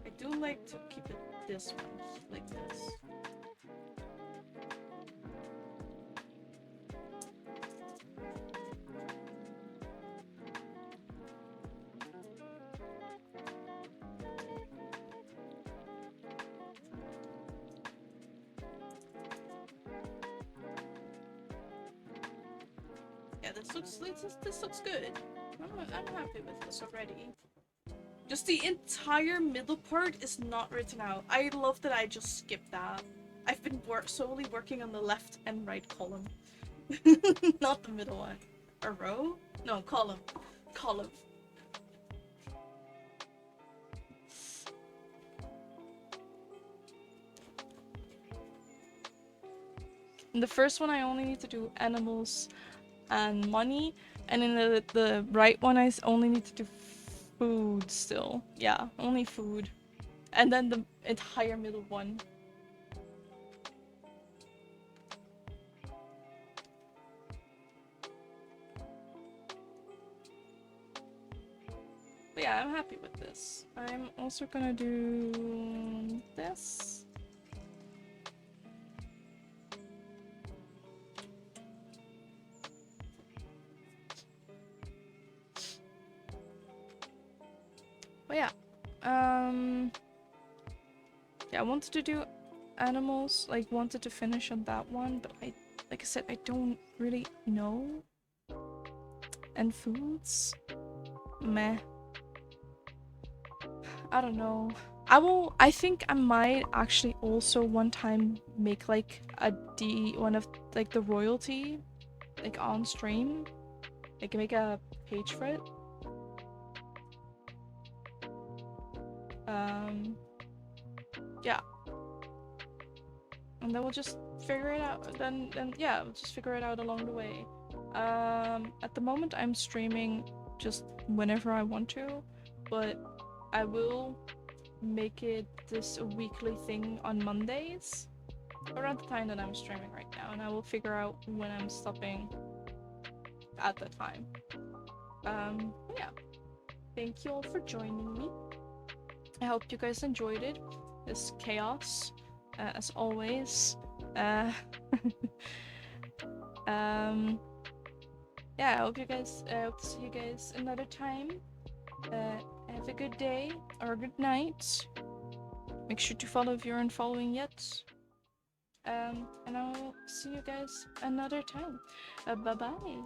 I do like to keep it this one, like this. Yeah, this looks good. I'm happy with this already. Just the entire middle part is not written out. I love that I just skipped that. I've been solely working on the left and right column. Not the middle one. A row? No, column. Column. In the first one I only need to do animals and money, and in the right one I only need to do food still. Yeah, only food. And then the entire middle one. But yeah, I'm happy with this. I'm also gonna do this. But yeah, yeah, I wanted to do animals, like wanted to finish on that one, but like I said, I don't really know. And foods, meh. I don't know. I think I might actually also one time make like one of like the royalty, like on stream. I can make a page for it. Yeah. And then we'll just figure it out. Then yeah, we'll just figure it out along the way. At the moment I'm streaming just whenever I want to, but I will make it this a weekly thing on Mondays, around the time that I'm streaming right now, and I will figure out when I'm stopping at that time. Yeah. Thank you all for joining me. I hope you guys enjoyed it. This chaos, as always. Yeah, I hope to see you guys another time. Have a good day or a good night. Make sure to follow if you aren't following yet. And I'll see you guys another time. Bye bye.